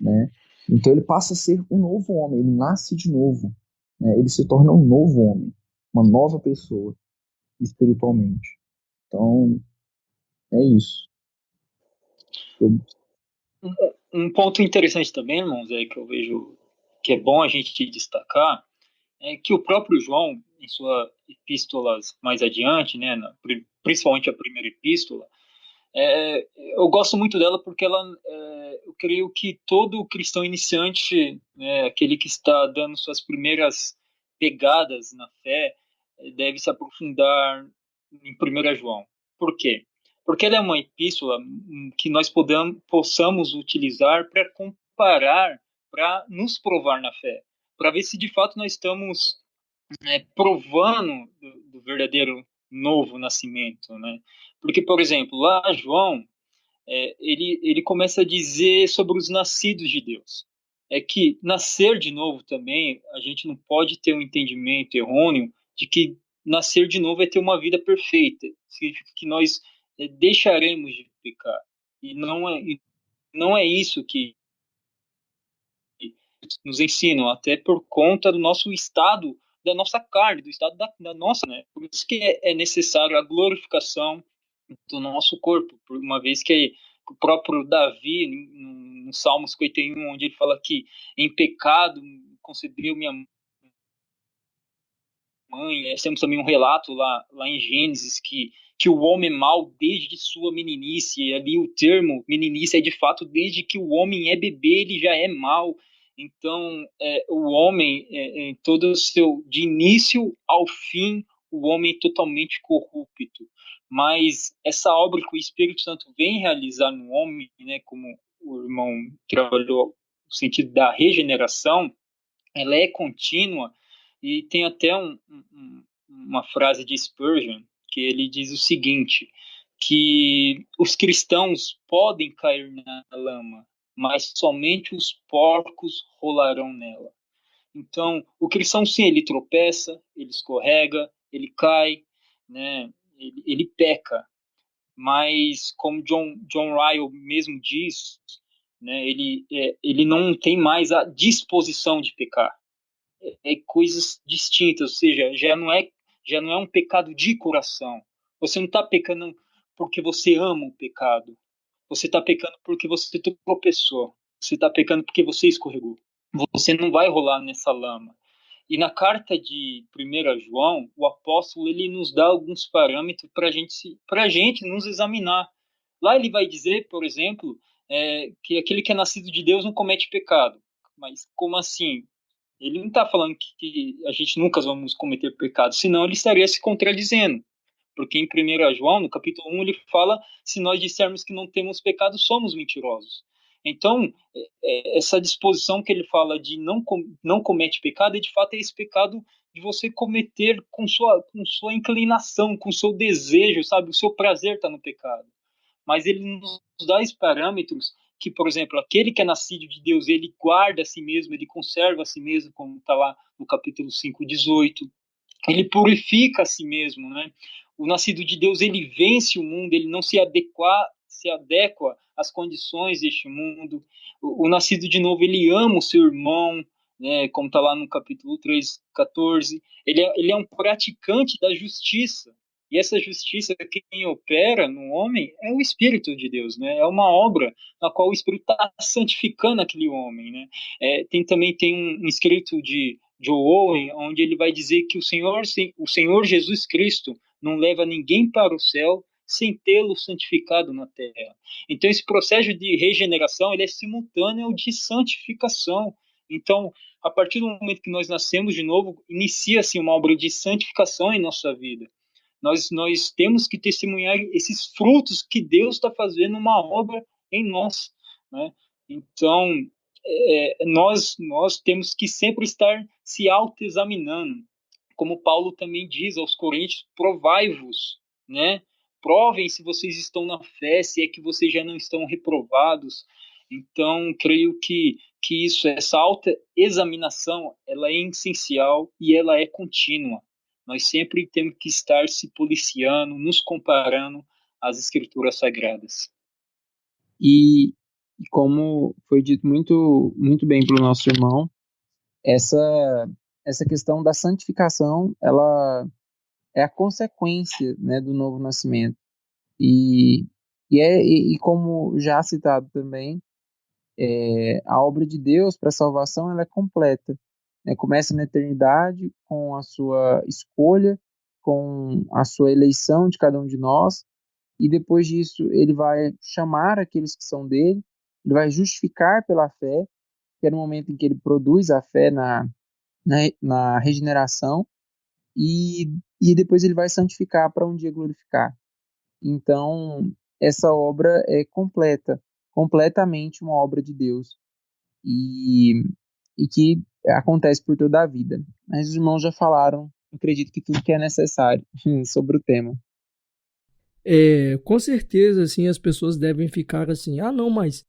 né? Então ele passa a ser um novo homem, ele nasce de novo, né? Ele se torna um novo homem, uma nova pessoa espiritualmente. Então é isso. Um ponto interessante também, irmãos, que eu vejo que é bom a gente destacar, é que o próprio João, em suas epístolas mais adiante, né, principalmente a primeira epístola, eu gosto muito dela porque eu creio que todo cristão iniciante, né, aquele que está dando suas primeiras pegadas na fé, deve se aprofundar em 1 João. Por quê? Porque ela é uma epístola que nós possamos utilizar para comparar, para nos provar na fé, para ver se de fato nós estamos provando do verdadeiro novo nascimento, né? Porque, por exemplo, lá João, ele começa a dizer sobre os nascidos de Deus. É que nascer de novo também, a gente não pode ter um entendimento errôneo de que nascer de novo é ter uma vida perfeita. Significa que nós deixaremos de pecar. E não é isso que nos ensinam, até por conta do nosso estado, da nossa carne, do estado da nossa, né? Por isso que é necessário a glorificação do nosso corpo, por uma vez que o próprio Davi, no Salmo 51, onde ele fala que em pecado concebeu minha mãe, temos também um relato lá em Gênesis que o homem é mau desde sua meninice, e ali o termo meninice é de fato desde que o homem é bebê, ele já é mau. Então, o homem, em todo o seu, de início ao fim, o homem é totalmente corrupto. Mas essa obra que o Espírito Santo vem realizar no homem, né, como o irmão trabalhou no sentido da regeneração, ela é contínua e tem até uma frase de Spurgeon que ele diz o seguinte, que os cristãos podem cair na lama, mas somente os porcos rolarão nela. Então, o cristão, sim, ele tropeça, ele escorrega, ele cai, né? Ele peca, mas como John Ryle mesmo diz, né, ele não tem mais a disposição de pecar. Coisas distintas, ou seja, já não é um pecado de coração. Você não está pecando porque você ama o pecado. Você está pecando porque você tropeçou. Você está pecando porque você escorregou. Você não vai rolar nessa lama. E na carta de 1 João, o apóstolo ele nos dá alguns parâmetros para a gente nos examinar. Lá ele vai dizer, por exemplo, que aquele que é nascido de Deus não comete pecado. Mas como assim? Ele não está falando que a gente nunca vamos cometer pecado, senão ele estaria se contradizendo. Porque em 1 João, no capítulo 1, ele fala: se nós dissermos que não temos pecado, somos mentirosos. Então, essa disposição que ele fala de não comete pecado, de fato é esse pecado de você cometer com sua inclinação, com seu desejo, sabe? O seu prazer está no pecado. Mas ele nos dá esses parâmetros que, por exemplo, aquele que é nascido de Deus, ele guarda a si mesmo, ele conserva a si mesmo, como está lá no capítulo 5:18. Ele purifica a si mesmo, né? O nascido de Deus, ele vence o mundo, ele não se adequa às condições deste mundo. O nascido de novo, ele ama o seu irmão, né? Como está lá no capítulo 3:14. Ele é um praticante da justiça. E essa justiça, quem opera no homem é o Espírito de Deus, né? É uma obra na qual o Espírito está santificando aquele homem, né? Também tem um escrito de Joe Owen, onde ele vai dizer que o Senhor Jesus Cristo não leva ninguém para o céu sem tê-lo santificado na terra. Então, esse processo de regeneração, ele é simultâneo ao de santificação. Então, a partir do momento que nós nascemos de novo, inicia-se uma obra de santificação em nossa vida. Nós temos que testemunhar esses frutos que Deus está fazendo uma obra em nós, né? Então, nós temos que sempre estar se autoexaminando. Como Paulo também diz aos Coríntios: provai-vos, né? Provem se vocês estão na fé, se é que vocês já não estão reprovados. Então, creio que essa autoexaminação, ela é essencial e ela é contínua. Nós sempre temos que estar se policiando, nos comparando às Escrituras Sagradas. E como foi dito muito, muito bem pelo nosso irmão, essa questão da santificação, ela é a consequência, né, do novo nascimento. E como já citado também, a obra de Deus para a salvação, ela é completa. Começa na eternidade com a sua escolha, com a sua eleição de cada um de nós, e depois disso ele vai chamar aqueles que são dele, ele vai justificar pela fé, que é no momento em que ele produz a fé na regeneração, e depois ele vai santificar para um dia glorificar. Então, essa obra é completamente uma obra de Deus, e que acontece por toda a vida. Mas os irmãos já falaram, acredito que tudo que é necessário sobre o tema. Com certeza, assim, as pessoas devem ficar assim: ah, não, mas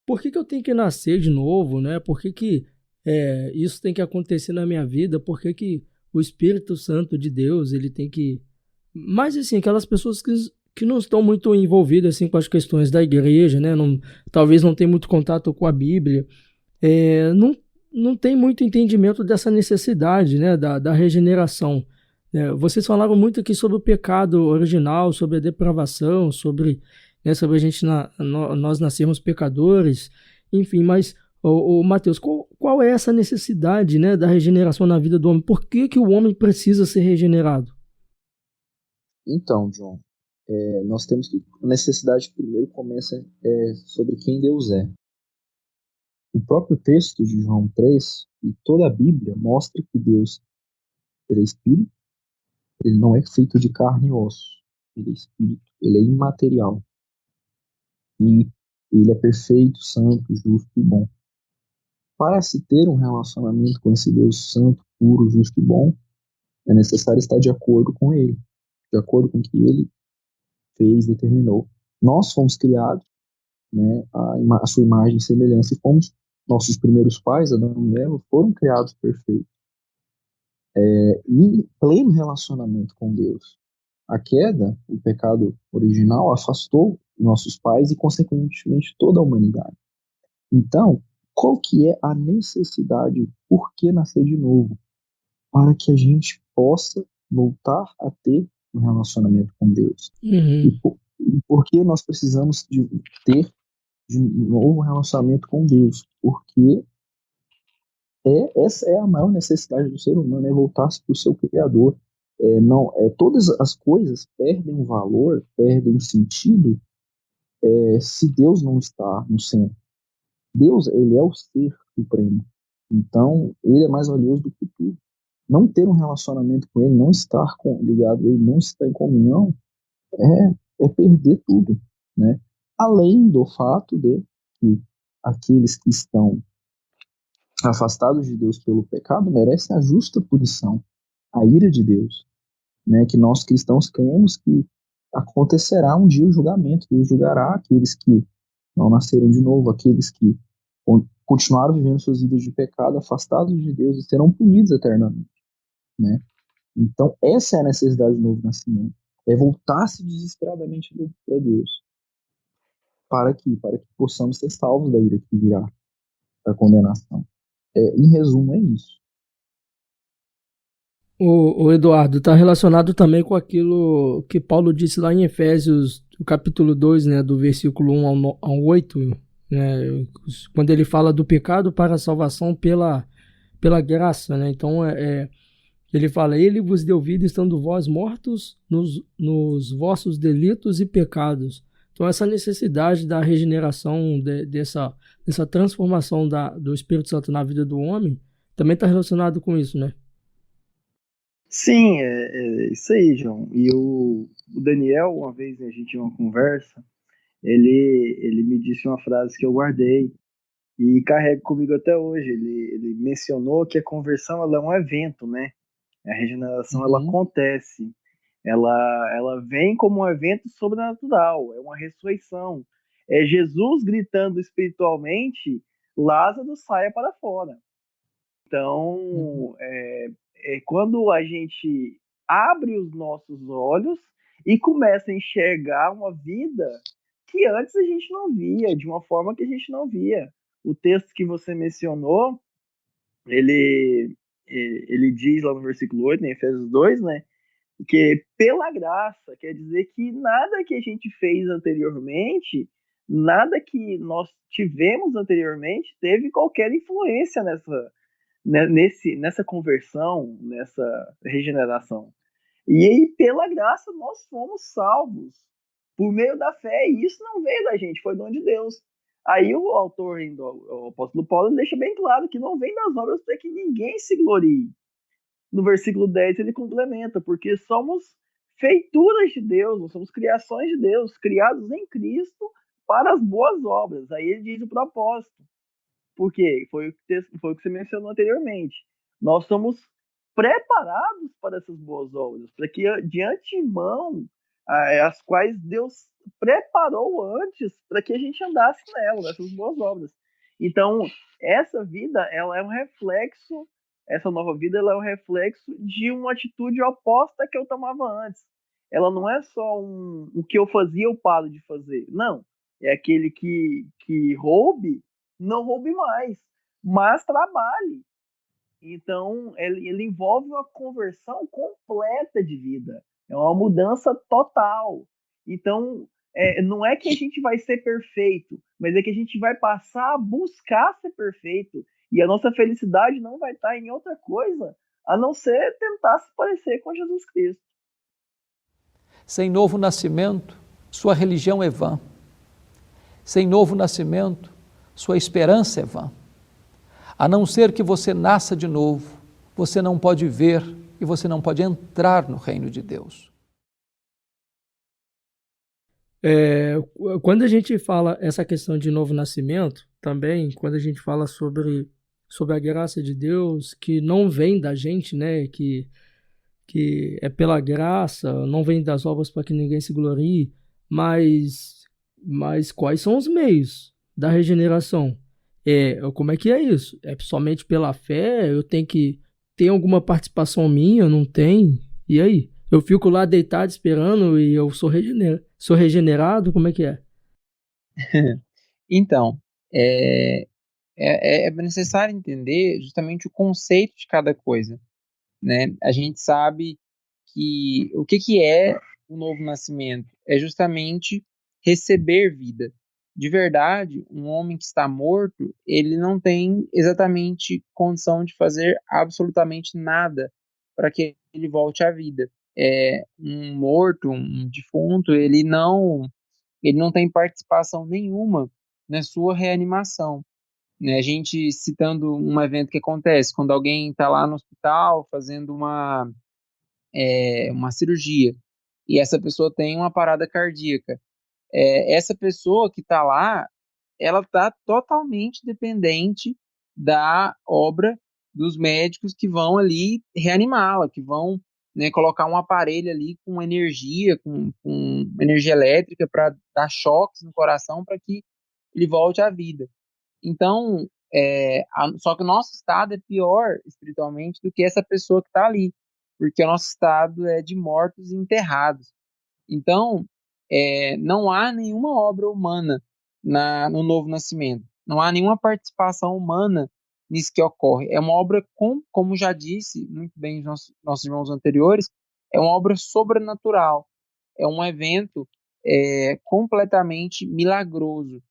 por que eu tenho que nascer de novo, né? Por que isso tem que acontecer na minha vida? Por que o Espírito Santo de Deus, ele tem que... Mas, assim, aquelas pessoas que não estão muito envolvidas, assim, com as questões da igreja, né? Talvez não tenham muito contato com a Bíblia, não tem muito entendimento dessa necessidade, né? Da regeneração. Vocês falaram muito aqui sobre o pecado original, sobre a depravação, sobre a gente, nós nascermos pecadores, enfim, mas, Mateus, qual é essa necessidade, né, da regeneração na vida do homem? Por que o homem precisa ser regenerado? Então, João, nós temos que... A necessidade primeiro começa sobre quem Deus é. O próprio texto de João 3 e toda a Bíblia mostra que Deus, ele é Espírito, ele não é feito de carne e osso, ele é Espírito, ele é imaterial. E ele é perfeito, santo, justo e bom. Para se ter um relacionamento com esse Deus santo, puro, justo e bom, é necessário estar de acordo com ele, de acordo com o que ele fez, determinou. Nós fomos criados, né, a sua imagem e semelhança, e fomos, nossos primeiros pais, Adão e Eva, foram criados perfeitos, em pleno relacionamento com Deus. A queda, o pecado original, afastou nossos pais e, consequentemente, toda a humanidade. Então, qual que é a necessidade? Por que nascer de novo? Para que a gente possa voltar a ter um relacionamento com Deus. Uhum. E por que nós precisamos de ter de novo um relacionamento com Deus? Porque essa é a maior necessidade do ser humano, é voltar-se para o seu Criador. Todas as coisas perdem um valor, perdem um sentido, se Deus não está no centro. Deus, ele é o ser supremo. Então, ele é mais valioso do que tudo. não ter um relacionamento com ele, não estar ligado a ele, não estar em comunhão, é perder tudo, né? Além do fato de que aqueles que estão afastados de Deus pelo pecado merecem a justa punição, a ira de Deus, né? Que nós cristãos cremos que acontecerá um dia o julgamento, Deus julgará aqueles que não nasceram de novo, aqueles que continuaram vivendo suas vidas de pecado, afastados de Deus e serão punidos eternamente, né? Então, essa é a necessidade do novo nascimento, é voltar-se desesperadamente para Deus, para que possamos ser salvos da ira que virá, da condenação. Em resumo, é isso. O Eduardo, está relacionado também com aquilo que Paulo disse lá em Efésios, no capítulo 2, né, do versículo 1 ao 8, né, quando ele fala do pecado para a salvação pela graça, né? Então, ele fala, ele vos deu vida estando vós mortos nos vossos delitos e pecados. Então, essa necessidade da regeneração, dessa transformação do Espírito Santo na vida do homem, também está relacionado com isso, né? Sim, é isso aí, João. E o Daniel, uma vez a gente tinha uma conversa, ele me disse uma frase que eu guardei e carrego comigo até hoje. Ele mencionou que a conversão ela é um evento, né? A regeneração ela acontece, ela vem como um evento sobrenatural, é uma ressurreição. É Jesus gritando espiritualmente, Lázaro saia para fora. Então, quando a gente abre os nossos olhos e começa a enxergar uma vida que antes a gente não via, de uma forma que a gente não via. O texto que você mencionou, ele diz lá no versículo 8, em Efésios 2, né, que pela graça, quer dizer que nada que a gente fez anteriormente, nada que nós tivemos anteriormente, teve qualquer influência nessa conversão, nessa regeneração. E aí, pela graça, nós fomos salvos por meio da fé, e isso não veio da gente, foi dom de Deus. Aí o autor, o apóstolo Paulo, deixa bem claro que não vem das obras para que ninguém se glorie. No versículo 10 ele complementa, porque somos feituras de Deus, nós somos criações de Deus, criados em Cristo para as boas obras. Aí ele diz o propósito. Por quê? Foi o que você mencionou anteriormente. Nós somos preparados para essas boas obras, para que de antemão, as quais Deus preparou antes para que a gente andasse nelas, nessas boas obras. Então, essa vida, ela é um reflexo, essa nova vida, ela é um reflexo de uma atitude oposta que eu tomava antes. Ela não é só o que eu fazia, eu paro de fazer. Não. É aquele que roube, não roube mais, mas trabalhe. Então, ele envolve uma conversão completa de vida. É uma mudança total. Então, não é que a gente vai ser perfeito, mas é que a gente vai passar a buscar ser perfeito. E a nossa felicidade não vai estar em outra coisa, a não ser tentar se parecer com Jesus Cristo. Sem novo nascimento, sua religião é vã. Sem novo nascimento, sua esperança é vã. A não ser que você nasça de novo, você não pode ver e você não pode entrar no reino de Deus. Quando a gente fala essa questão de novo nascimento, também, quando a gente fala sobre a graça de Deus, que não vem da gente, né, que é pela graça, não vem das obras para que ninguém se glorie, mas quais são os meios da regeneração? Como é que é isso? É somente pela fé? Eu tenho que ter alguma participação minha? Não tem? E aí? Eu fico lá deitado esperando e eu sou regenerado? Como é que é? Então, é necessário entender justamente o conceito de cada coisa, né? A gente sabe que o que é o novo nascimento? É justamente receber vida. De verdade, um homem que está morto, ele não tem exatamente condição de fazer absolutamente nada para que ele volte à vida. Um morto, um defunto, ele não tem participação nenhuma na sua reanimação. né? A gente citando um evento que acontece quando alguém está lá no hospital fazendo uma cirurgia e essa pessoa tem uma parada cardíaca. Essa pessoa que está lá, ela está totalmente dependente da obra dos médicos que vão ali reanimá-la, que vão, né, colocar um aparelho ali com energia, com energia elétrica para dar choques no coração para que ele volte à vida. Então, só que o nosso estado é pior espiritualmente do que essa pessoa que está ali, porque o nosso estado é de mortos e enterrados. Então, não há nenhuma obra humana no novo nascimento. Não há nenhuma participação humana nisso que ocorre. É uma obra, como já disse muito bem os nossos irmãos anteriores, é uma obra sobrenatural. É um evento completamente milagroso.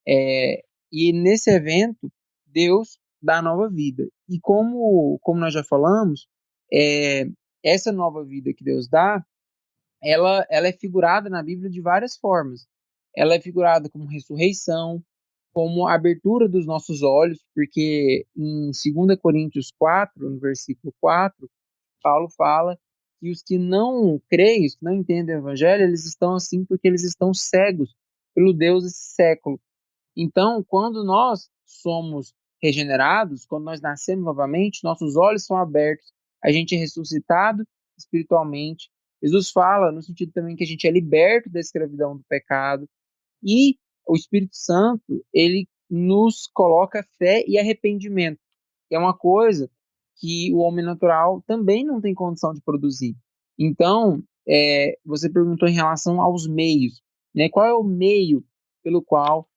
E nesse evento, Deus dá nova vida. E como nós já falamos, essa nova vida que Deus dá, ela é figurada na Bíblia de várias formas. Ela é figurada como ressurreição, como abertura dos nossos olhos, porque em 2 Coríntios 4, no versículo 4, Paulo fala que os que não creem, os que não entendem o evangelho, eles estão assim porque eles estão cegos pelo Deus desse século. Então, quando nós somos regenerados, quando nós nascemos novamente, nossos olhos são abertos, a gente é ressuscitado espiritualmente. Jesus fala no sentido também que a gente é liberto da escravidão do pecado e o Espírito Santo, ele nos coloca fé e arrependimento, que é uma coisa que o homem natural também não tem condição de produzir. Então, você perguntou em relação aos meios, né? Qual é o meio pelo qual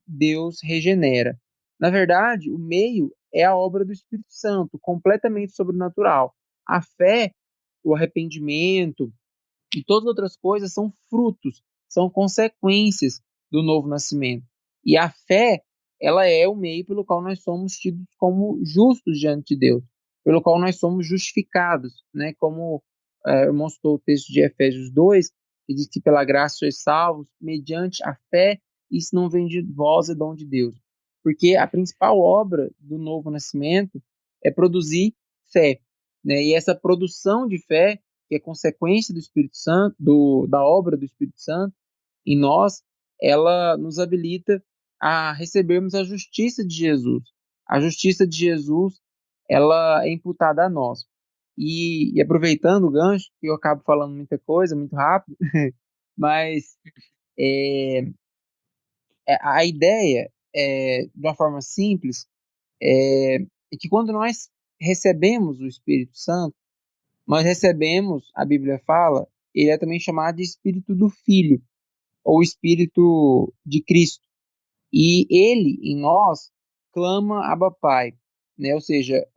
Deus regenera? Na verdade, o meio é a obra do Espírito Santo, completamente sobrenatural. A fé, o arrependimento e todas as outras coisas são frutos, são consequências do novo nascimento. E a fé, ela é o meio pelo qual nós somos tidos como justos diante de Deus, pelo qual nós somos justificados, né? Como o irmão citou o texto de Efésios 2, que diz que pela graça sois salvos, mediante a fé, isso não vem de vós, é dom de Deus. Porque a principal obra do novo nascimento é produzir fé, né? E essa produção de fé, que é consequência do Espírito Santo, da obra do Espírito Santo em nós, ela nos habilita a recebermos a justiça de Jesus. A justiça de Jesus, ela é imputada a nós. E aproveitando o gancho, que eu acabo falando muita coisa, muito rápido, mas a ideia, de uma forma simples, é que quando nós recebemos o Espírito Santo, nós recebemos, a Bíblia fala, ele é também chamado de Espírito do Filho, ou Espírito de Cristo. E ele, em nós, clama Abba Pai, né? Ou seja,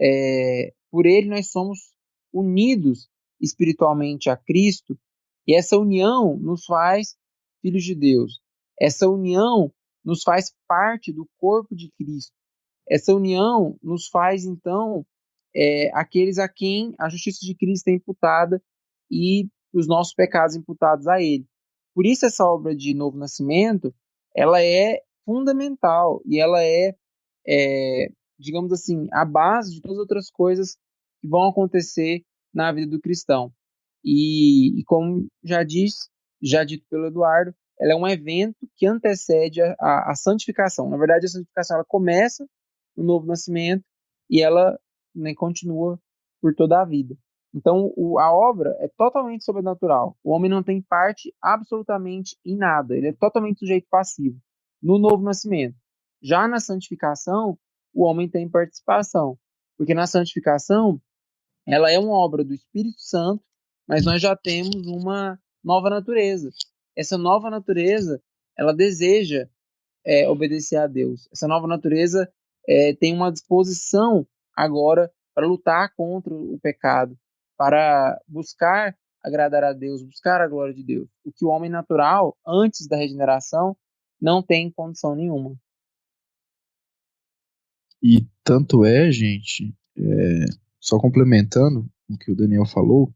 por ele nós somos unidos espiritualmente a Cristo, e essa união nos faz filhos de Deus. Essa união nos faz parte do corpo de Cristo. Essa união nos faz, então, aqueles a quem a justiça de Cristo é imputada e os nossos pecados imputados a ele. Por isso essa obra de novo nascimento, ela é fundamental e ela digamos assim, a base de todas as outras coisas que vão acontecer na vida do cristão. E como já dito pelo Eduardo, ela é um evento que antecede a santificação. Na verdade, a santificação ela começa no novo nascimento e ela, né, continua por toda a vida. Então, a obra é totalmente sobrenatural. O homem não tem parte absolutamente em nada. Ele é totalmente sujeito passivo no novo nascimento. Já na santificação, o homem tem participação. Porque na santificação, ela é uma obra do Espírito Santo, mas nós já temos uma nova natureza. Essa nova natureza, ela deseja obedecer a Deus. Essa nova natureza tem uma disposição agora para lutar contra o pecado, para buscar agradar a Deus, buscar a glória de Deus. O que o homem natural, antes da regeneração, não tem condição nenhuma. E tanto gente, só complementando o que o Daniel falou,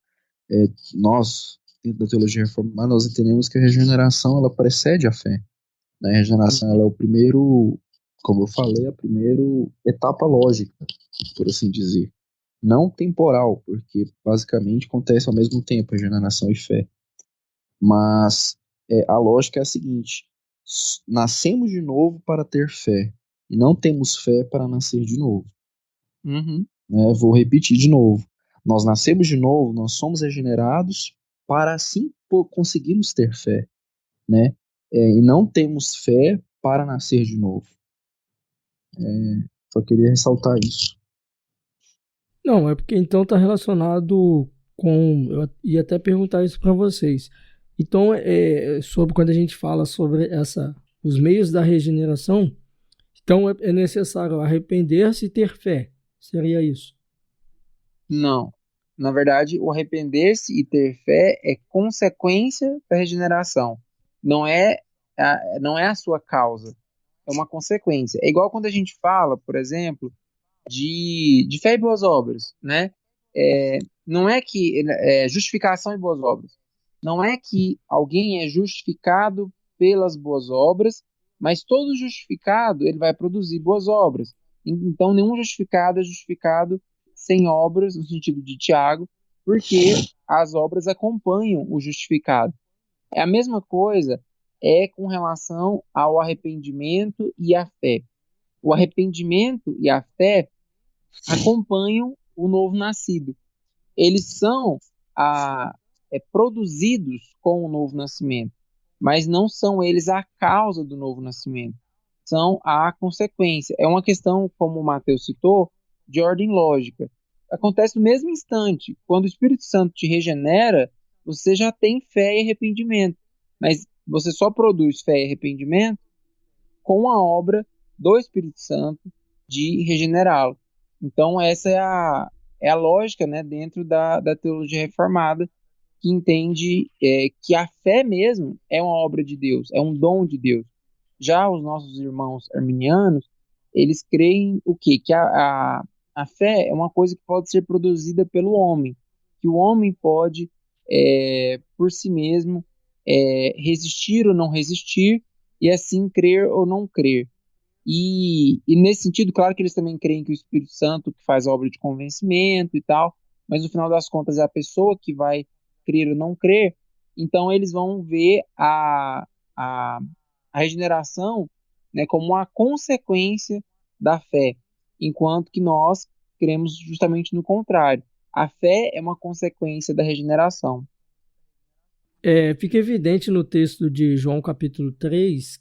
nós, dentro da teologia reformada, nós entendemos que a regeneração ela precede a fé. A regeneração ela é o primeiro como eu falei, a primeira etapa lógica, por assim dizer. Não temporal, porque basicamente acontece ao mesmo tempo, regeneração e fé. Mas a lógica é a seguinte: nascemos de novo para ter fé, e não temos fé para nascer de novo. Uhum. Vou repetir de novo. Nós nascemos de novo, nós somos regenerados para assim conseguirmos ter fé, né? E não temos fé para nascer de novo. Só queria ressaltar isso. Não, é porque então está relacionado com. Eu ia até perguntar isso para vocês. Então, sobre quando a gente fala sobre os meios da regeneração, então é necessário arrepender-se e ter fé. Seria isso? Não. Na verdade, o arrepender-se e ter fé é consequência da regeneração. Não é não é a sua causa. É uma consequência. É igual quando a gente fala, por exemplo, de fé e boas obras, né? Não é que justificação e boas obras. Não é que alguém é justificado pelas boas obras, mas todo justificado ele vai produzir boas obras. Então nenhum justificado é justificado sem obras, no sentido de Tiago, porque as obras acompanham o justificado. É a mesma coisa com relação ao arrependimento e à fé. O arrependimento e a fé acompanham o novo nascido. Eles são produzidos com o novo nascimento, mas não são eles a causa do novo nascimento, são a consequência. É uma questão, como o Mateus citou, de ordem lógica. Acontece no mesmo instante. Quando o Espírito Santo te regenera, você já tem fé e arrependimento, mas você só produz fé e arrependimento com a obra do Espírito Santo de regenerá-lo. Então, essa é a lógica, né, dentro da teologia reformada, que entende que a fé mesmo é uma obra de Deus, é um dom de Deus. Já os nossos irmãos arminianos, eles creem o quê? Que a fé é uma coisa que pode ser produzida pelo homem, que o homem pode, por si mesmo, resistir ou não resistir, e assim crer ou não crer. E nesse sentido, claro que eles também creem que o Espírito Santo que faz a obra de convencimento e tal, mas no final das contas é a pessoa que vai crer ou não crer, então eles vão ver a, a regeneração, né, como uma consequência da fé, enquanto que nós cremos justamente no contrário. A fé é uma consequência da regeneração. Fica evidente no texto de João capítulo 3,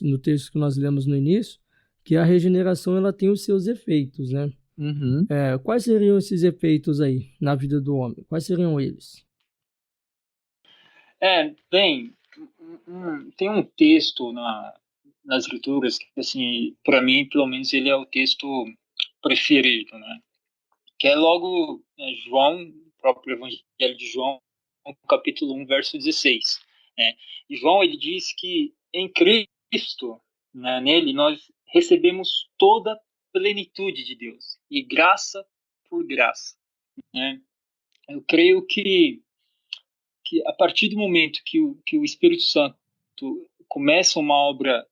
no texto que nós lemos no início, que a regeneração ela tem os seus efeitos, né? Uhum. Quais seriam esses efeitos aí na vida do homem? Quais seriam eles? Bem, tem um texto nas escrituras que, assim, para mim, pelo menos, ele é o texto preferido, né? Que é logo João, o próprio Evangelho de João, capítulo 1, verso 16. Né? E João, ele diz que em Cristo, né, nele, nós recebemos toda a plenitude de Deus, e graça por graça. Né? Eu creio que a partir do momento que o Espírito Santo começa uma obra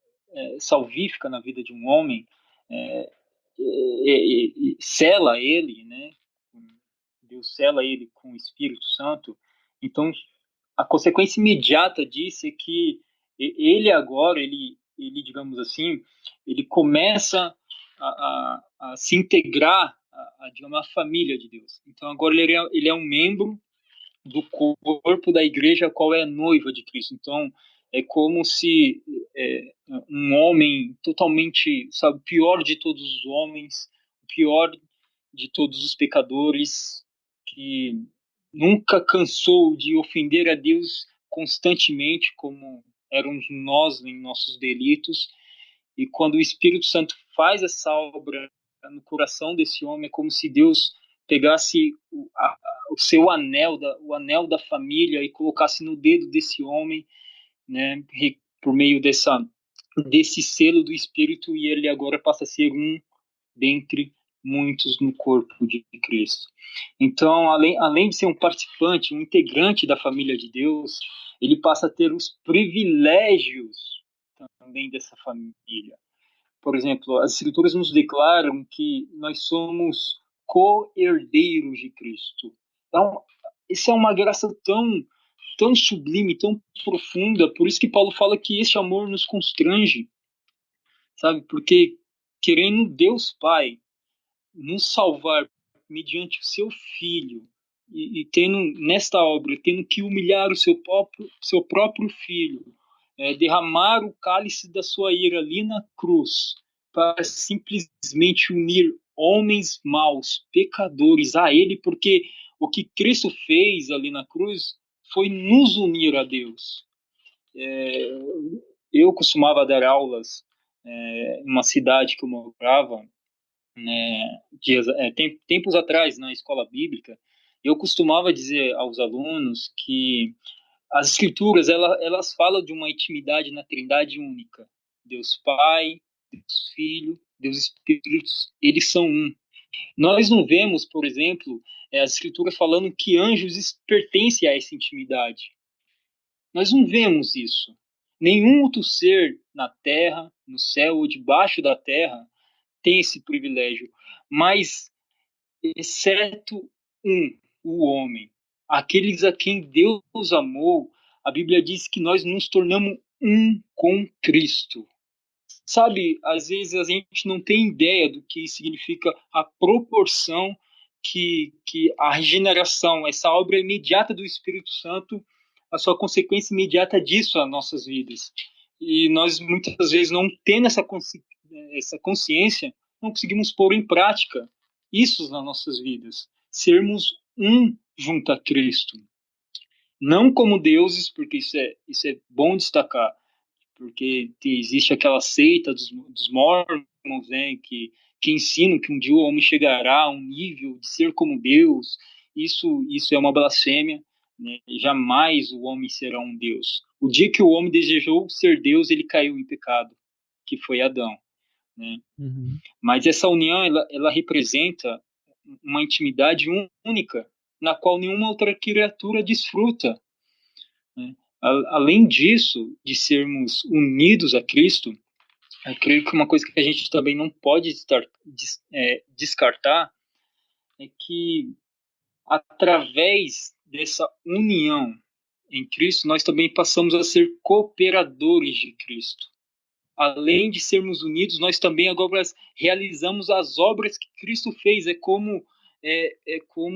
salvífica na vida de um homem, e sela ele, né? Deus sela ele com o Espírito Santo. Então, a consequência imediata disso é que ele agora, ele digamos assim, ele começa a se integrar digamos, à família de Deus. Então, agora ele é um membro do corpo da igreja, qual é a noiva de Cristo. Então, é como se um homem totalmente, sabe, o pior de todos os homens, o pior de todos os pecadores, que nunca cansou de ofender a Deus constantemente, como éramos nós em nossos delitos. E quando o Espírito Santo faz essa obra no coração desse homem, é como se Deus pegasse o seu anel, o anel da família, e colocasse no dedo desse homem, né, por meio desse selo do Espírito, e ele agora passa a ser um dentre muitos no corpo de Cristo. Então, além de ser um participante, um integrante da família de Deus, ele passa a ter os privilégios também dessa família. Por exemplo, as Escrituras nos declaram que nós somos co-herdeiros de Cristo. Então, isso é uma graça tão sublime, tão profunda. Por isso que Paulo fala que esse amor nos constrange, sabe? Porque querendo Deus Pai nos salvar mediante o seu Filho e tendo nesta obra, tendo que humilhar o seu próprio Filho, derramar o cálice da sua ira ali na cruz, para simplesmente unir homens maus, pecadores a Ele, porque o que Cristo fez ali na cruz foi nos unir a Deus. Eu costumava dar aulas em uma cidade que eu morava, né, tempos atrás, na escola bíblica. Eu costumava dizer aos alunos que as Escrituras, elas falam de uma intimidade na Trindade única. Deus Pai, Deus Filho, Deus Espírito, eles são um. Nós não vemos, por exemplo, as Escrituras falando que anjos pertencem a essa intimidade. Nós não vemos isso. Nenhum outro ser na terra, no céu ou debaixo da terra tem esse privilégio. Mas, exceto o homem, aqueles a quem Deus amou, a Bíblia diz que nós nos tornamos um com Cristo. Sabe, às vezes a gente não tem ideia do que significa a proporção que a regeneração, essa obra imediata do Espírito Santo, a sua consequência imediata disso às nossas vidas. E nós muitas vezes não tendo essa consciência, não conseguimos pôr em prática isso nas nossas vidas. Sermos um junto a Cristo. Não como deuses, porque isso é bom destacar, porque existe aquela seita dos mormons, né, que ensinam que um dia o homem chegará a um nível de ser como Deus. Isso é uma blasfêmia, né? Jamais o homem será um Deus. O dia que o homem desejou ser Deus, ele caiu em pecado, que foi Adão, né? Uhum. Mas essa união, ela representa uma intimidade única, na qual nenhuma outra criatura desfruta, né? Além disso, de sermos unidos a Cristo, eu creio que uma coisa que a gente também não pode descartar é que, através dessa união em Cristo, nós também passamos a ser cooperadores de Cristo. Além de sermos unidos, nós também agora realizamos as obras que Cristo fez. É como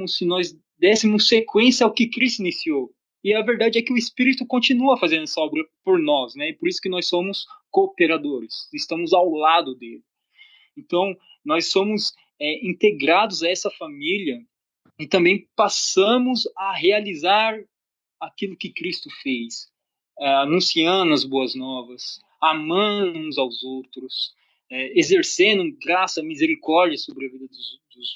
se nós dessemos sequência ao que Cristo iniciou. E a verdade é que o Espírito continua fazendo essa obra por nós, né? E por isso que nós somos cooperadores, estamos ao lado dele. Então, nós somos integrados a essa família e também passamos a realizar aquilo que Cristo fez, anunciando as boas novas, amando uns aos outros, exercendo graça, misericórdia sobre a vida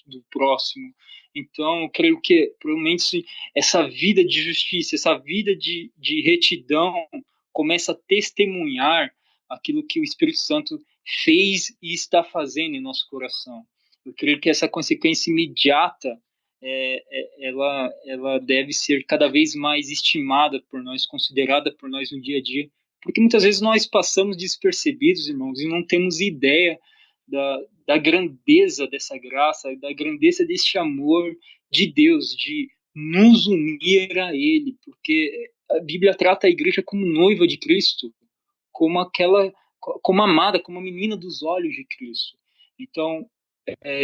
do próximo. Então, eu creio que, provavelmente, essa vida de justiça, essa vida de retidão, começa a testemunhar aquilo que o Espírito Santo fez e está fazendo em nosso coração. Eu creio que essa consequência imediata, ela deve ser cada vez mais estimada por nós, considerada por nós no dia a dia, porque muitas vezes nós passamos despercebidos, irmãos, e não temos ideia da grandeza dessa graça, da grandeza deste amor de Deus, de nos unir a Ele, porque a Bíblia trata a igreja como noiva de Cristo, como amada, como a menina dos olhos de Cristo. Então,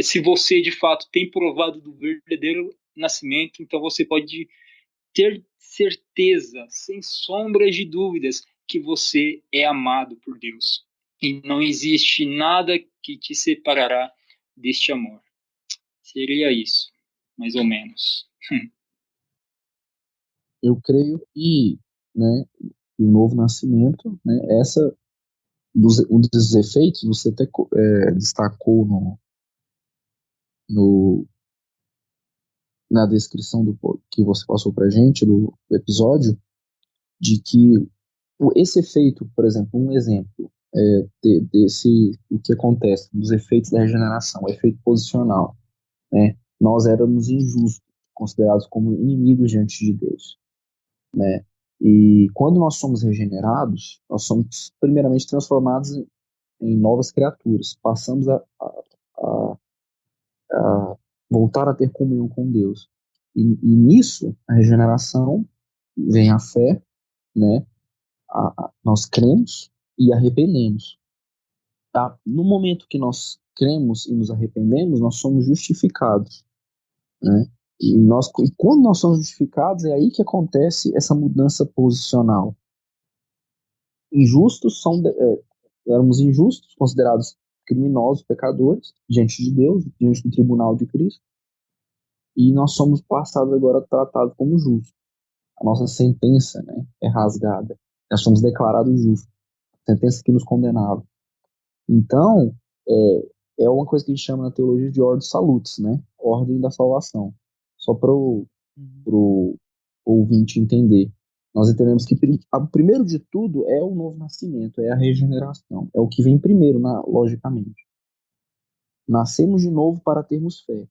se você de fato tem provado do verdadeiro nascimento, então você pode ter certeza, sem sombras de dúvidas, que você é amado por Deus. E não existe nada que te separará deste amor. Seria isso, mais ou menos. Eu creio que, né, o novo nascimento, né, um dos efeitos, você até destacou na descrição que você passou para a gente do episódio, de que esse efeito, por exemplo, um exemplo o que acontece nos efeitos da regeneração, o efeito posicional, né? Nós éramos injustos, considerados como inimigos diante de Deus, né? E quando nós somos regenerados, nós somos primeiramente transformados em novas criaturas, passamos a, a voltar a ter comunhão com Deus. E nisso, a regeneração, vem a fé, né? Nós cremos e arrependemos. Tá? No momento que nós cremos e nos arrependemos, nós somos justificados, né? E quando nós somos justificados, é aí que acontece essa mudança posicional. Éramos injustos, considerados criminosos, pecadores, diante de Deus, diante do tribunal de Cristo, e nós somos passados agora tratados como justos. A nossa sentença, né, é rasgada. Nós somos declarados justos. A sentença que nos condenava. Então, é uma coisa que a gente chama na teologia de ordem salutis, né? Ordem da salvação. Só para o ouvinte entender. Nós entendemos que o primeiro de tudo é o novo nascimento, é a regeneração. É o que vem primeiro, logicamente. Nascemos de novo para termos fé.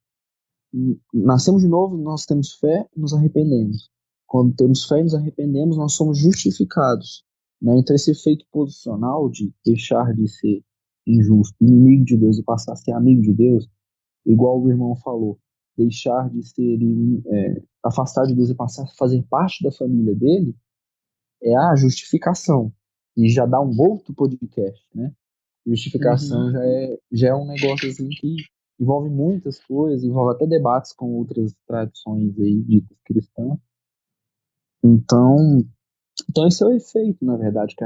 Nascemos de novo, nós temos fé, nos arrependemos. Quando temos fé e nos arrependemos, nós somos justificados. Né? Então, esse efeito posicional de deixar de ser injusto, inimigo de Deus e passar a ser amigo de Deus, igual o irmão falou, deixar de ser afastar de Deus e passar a fazer parte da família dele, é a justificação. E já dá um outro podcast, né? Justificação já é um negócio assim que envolve muitas coisas, envolve até debates com outras tradições aí ditas cristãs. Então esse é o efeito, na verdade, que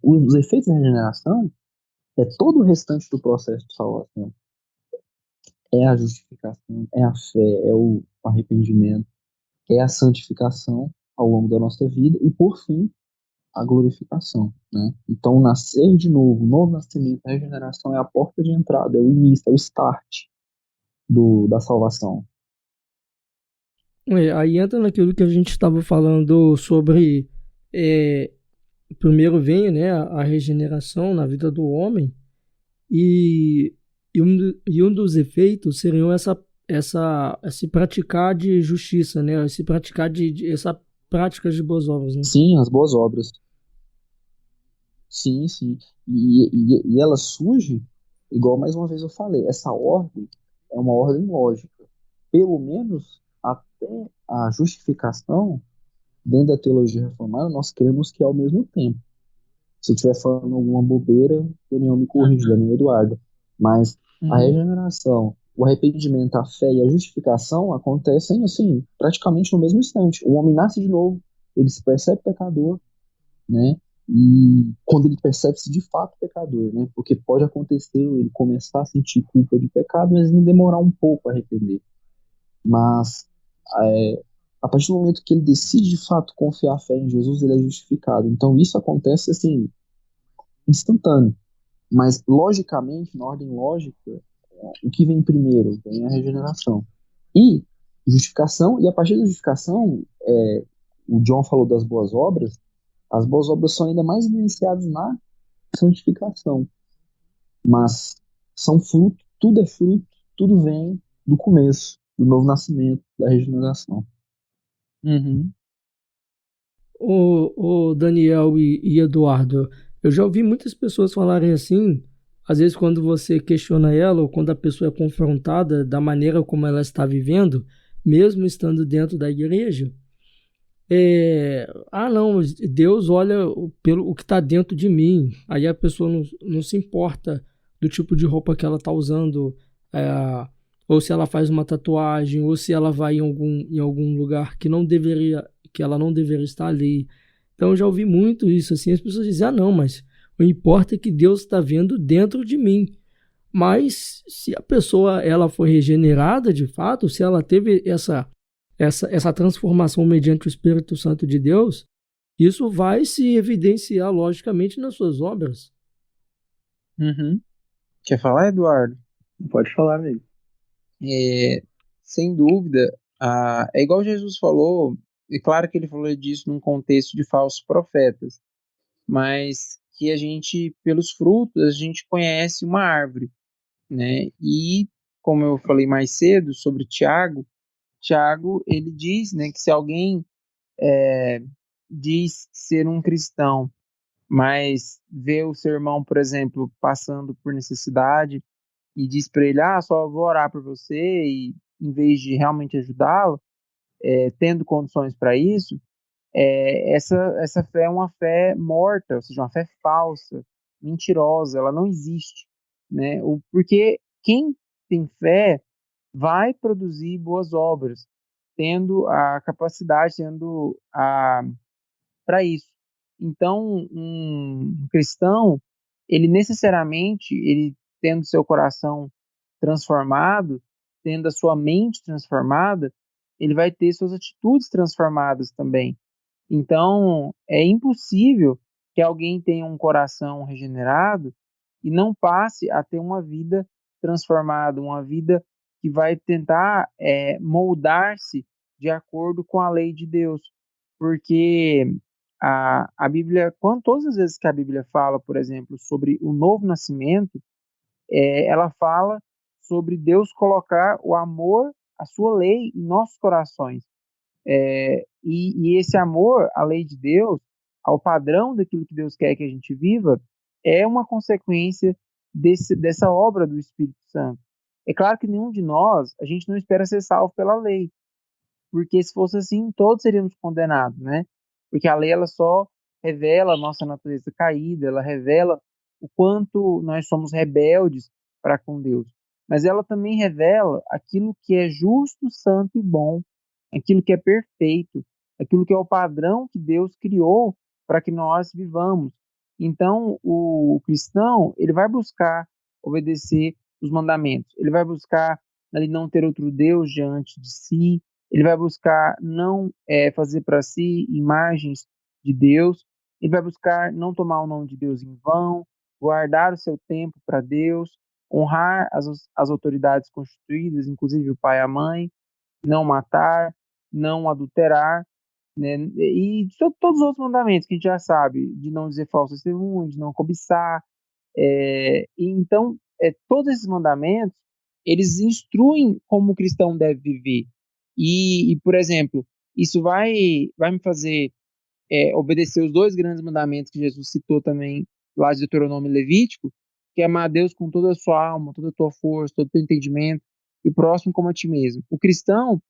os efeitos da regeneração é todo o restante do processo de salvação. É a justificação, é a fé, é o arrependimento, é a santificação ao longo da nossa vida e, por fim, a glorificação. Né? Então, nascer de novo, o novo nascimento, a regeneração é a porta de entrada, é o início, é o start da salvação. Aí entra naquilo que a gente estava falando sobre primeiro vem, né, a regeneração na vida do homem e um dos efeitos seriam esse praticar de justiça, né, esse praticar essa prática de boas obras, né? Sim, as boas obras. Sim. E ela surge, igual mais uma vez eu falei, essa ordem é uma ordem lógica. Pelo menos até a justificação, dentro da teologia reformada, nós cremos que é ao mesmo tempo. Se eu estiver falando alguma bobeira, Daniel me corrige, Daniel Eduardo. Mas a regeneração, o arrependimento, a fé e a justificação acontecem assim, praticamente no mesmo instante. O homem nasce de novo, ele se percebe pecador, né? E quando ele percebe-se de fato pecador, né? Porque pode acontecer ele começar a sentir culpa de pecado, mas ele demorar um pouco a arrepender. Mas a partir do momento que ele decide de fato confiar a fé em Jesus, ele é justificado. Então isso acontece assim, instantâneo. Mas logicamente, na ordem lógica, o que vem primeiro? Vem a regeneração. E justificação, e a partir da justificação, o John falou das boas obras, as boas obras são ainda mais iniciadas na santificação. Mas são fruto, tudo vem do começo, do novo nascimento, da regeneração. O Daniel e Eduardo, eu já ouvi muitas pessoas falarem assim, às vezes quando você questiona ela ou quando a pessoa é confrontada da maneira como ela está vivendo, mesmo estando dentro da igreja, não, Deus olha pelo o que está dentro de mim, aí a pessoa não se importa do tipo de roupa que ela está usando, ou se ela faz uma tatuagem, ou se ela vai em algum lugar que ela não deveria estar ali. Então eu já ouvi muito isso, assim, as pessoas dizem, não, mas o importa é que Deus está vendo dentro de mim. Mas se a pessoa ela foi regenerada de fato, se ela teve essa transformação mediante o Espírito Santo de Deus, isso vai se evidenciar logicamente nas suas obras. Quer falar, Eduardo? Pode falar, amigo. Sem dúvida, é igual Jesus falou, é claro que ele falou disso num contexto de falsos profetas, mas que a gente, pelos frutos, a gente conhece uma árvore, né? E, como eu falei mais cedo sobre Tiago, ele diz, né, que se alguém diz ser um cristão, mas vê o seu irmão, por exemplo, passando por necessidade e diz para ele, só vou orar por você, e em vez de realmente ajudá-lo, tendo condições para isso, essa fé é uma fé morta, ou seja, uma fé falsa, mentirosa, ela não existe, né? Porque quem tem fé vai produzir boas obras, tendo a capacidade, tendo para isso. Então, um cristão, ele necessariamente, ele tendo seu coração transformado, tendo a sua mente transformada, ele vai ter suas atitudes transformadas também. Então, é impossível que alguém tenha um coração regenerado e não passe a ter uma vida transformada, uma vida que vai tentar moldar-se de acordo com a lei de Deus. Porque a Bíblia, todas as vezes que a Bíblia fala, por exemplo, sobre o novo nascimento, ela fala sobre Deus colocar o amor, a sua lei em nossos corações. E esse amor à lei de Deus, ao padrão daquilo que Deus quer que a gente viva, é uma consequência dessa obra do Espírito Santo. É claro que nenhum de nós, a gente não espera ser salvo pela lei, porque se fosse assim, todos seríamos condenados, né? Porque a lei, ela só revela a nossa natureza caída, ela revela o quanto nós somos rebeldes para com Deus. Mas ela também revela aquilo que é justo, santo e bom, aquilo que é perfeito, aquilo que é o padrão que Deus criou para que nós vivamos. Então, o cristão, ele vai buscar obedecer os mandamentos, ele vai buscar ali não ter outro Deus diante de si, ele vai buscar não fazer para si imagens de Deus, ele vai buscar não tomar o nome de Deus em vão, guardar o seu tempo para Deus, honrar as autoridades constituídas, inclusive o pai e a mãe, não matar, não adulterar, né? E todos os outros mandamentos que a gente já sabe, de não dizer falso testemunho, de não cobiçar. E então, todos esses mandamentos, eles instruem como o cristão deve viver. Por exemplo, isso vai me fazer obedecer os dois grandes mandamentos que Jesus citou também lá de Deuteronômio e Levítico, que é amar a Deus com toda a sua alma, toda a tua força, todo o teu entendimento, e o próximo como a ti mesmo. O cristão,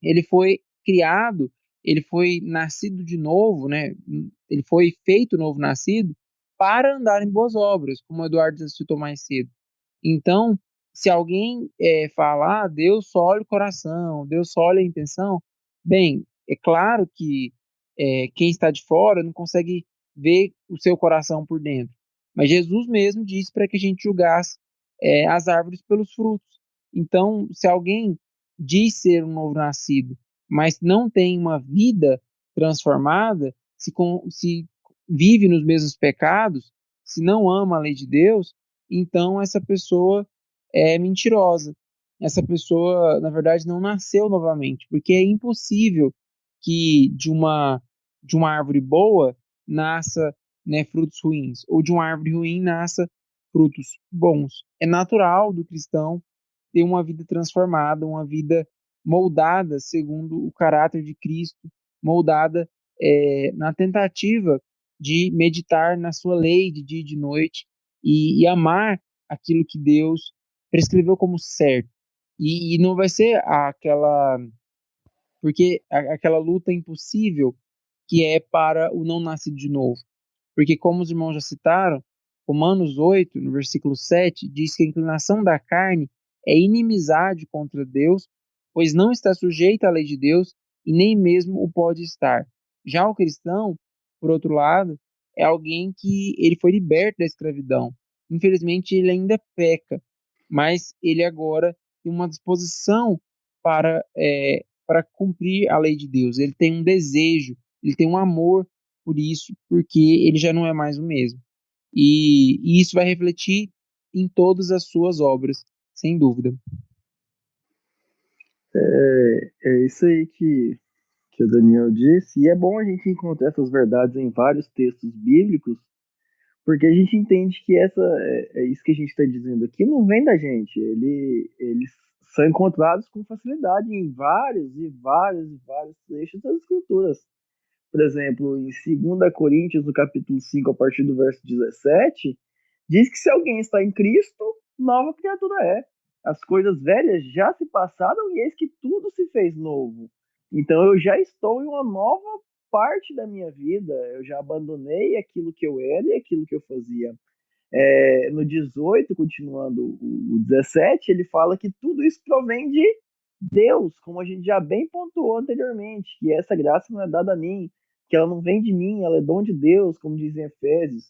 ele foi criado, ele foi nascido de novo, né? Ele foi feito novo nascido para andar em boas obras, como o Eduardo citou mais cedo. Então, se alguém falar, Deus só olha o coração, Deus só olha a intenção, bem, é claro que quem está de fora não consegue ver o seu coração por dentro. Mas Jesus mesmo disse para que a gente julgasse as árvores pelos frutos. Então, se alguém diz ser um novo nascido, mas não tem uma vida transformada, se vive nos mesmos pecados, se não ama a lei de Deus, então essa pessoa é mentirosa. Essa pessoa, na verdade, não nasceu novamente, porque é impossível que de uma árvore boa nasça, né, frutos ruins, ou de uma árvore ruim nasça frutos bons. É natural do cristão ter uma vida transformada, uma vida moldada segundo o caráter de Cristo, moldada na tentativa de meditar na sua lei de dia e de noite e amar aquilo que Deus prescreveu como certo. E não vai ser aquela luta impossível que é para o não nascido de novo. Porque, como os irmãos já citaram, Romanos 8, no versículo 7, diz que a inclinação da carne é inimizade contra Deus, pois não está sujeita à lei de Deus e nem mesmo o pode estar. Já o cristão, por outro lado, é alguém que ele foi liberto da escravidão. Infelizmente, ele ainda peca, mas ele agora tem uma disposição para cumprir a lei de Deus. Ele tem um desejo, ele tem um amor por isso, porque ele já não é mais o mesmo. E isso vai refletir em todas as suas obras, sem dúvida. É isso aí que o Daniel disse, e é bom a gente encontrar essas verdades em vários textos bíblicos, porque a gente entende que isso que a gente está dizendo aqui não vem da gente, eles são encontrados com facilidade em vários e vários e vários trechos das Escrituras. por exemplo, em 2 Coríntios, no capítulo 5, a partir do verso 17, diz que se alguém está em Cristo, nova criatura é. As coisas velhas já se passaram e eis que tudo se fez novo. Então eu já estou em uma nova parte da minha vida, eu já abandonei aquilo que eu era e aquilo que eu fazia. No 18, continuando o 17, ele fala que tudo isso provém de Deus, como a gente já bem pontuou anteriormente, que essa graça não é dada a mim, que ela não vem de mim, ela é dom de Deus, como dizem Efésios.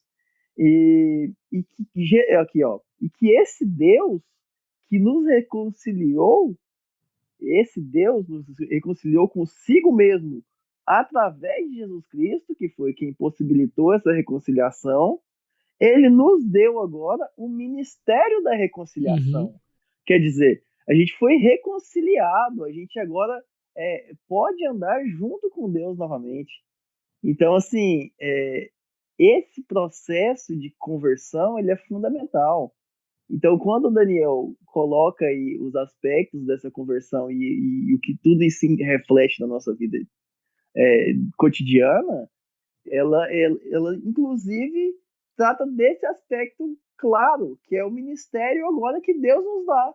E que esse Deus que nos reconciliou, esse Deus nos reconciliou consigo mesmo através de Jesus Cristo, que foi quem possibilitou essa reconciliação. Ele nos deu agora o ministério da reconciliação. Uhum. Quer dizer, a gente foi reconciliado, a gente agora pode andar junto com Deus novamente. Então, assim, esse processo de conversão, ele é fundamental. Então, quando o Daniel coloca aí os aspectos dessa conversão e o que tudo isso reflete na nossa vida cotidiana, ela inclusive trata desse aspecto claro, que é o ministério agora que Deus nos dá.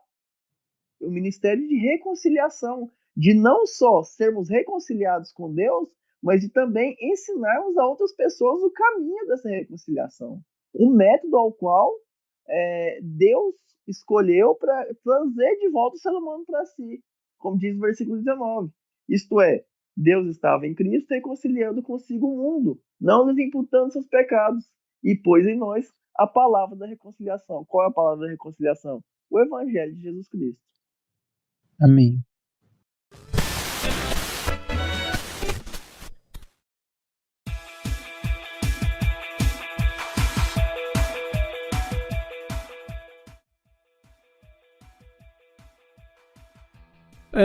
O ministério de reconciliação, de não só sermos reconciliados com Deus, mas de também ensinarmos a outras pessoas o caminho dessa reconciliação. Um método ao qual Deus escolheu para trazer de volta o ser humano para si, como diz o versículo 19. Isto é, Deus estava em Cristo reconciliando consigo o mundo, não nos imputando seus pecados, e pôs em nós a palavra da reconciliação. Qual é a palavra da reconciliação? O Evangelho de Jesus Cristo. Amém.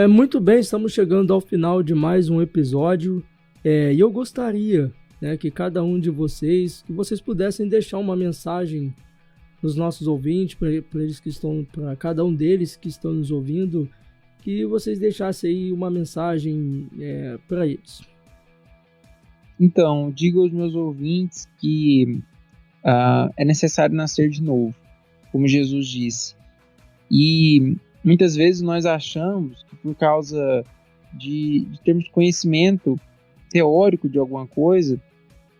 Muito bem, estamos chegando ao final de mais um episódio e eu gostaria, né, que cada um de vocês, que vocês pudessem deixar uma mensagem nos nossos ouvintes, para cada um deles que estão nos ouvindo, que vocês deixassem aí uma mensagem para eles. Então, digo aos meus ouvintes que é necessário nascer de novo, como Jesus disse. E muitas vezes nós achamos que por causa de termos conhecimento teórico de alguma coisa,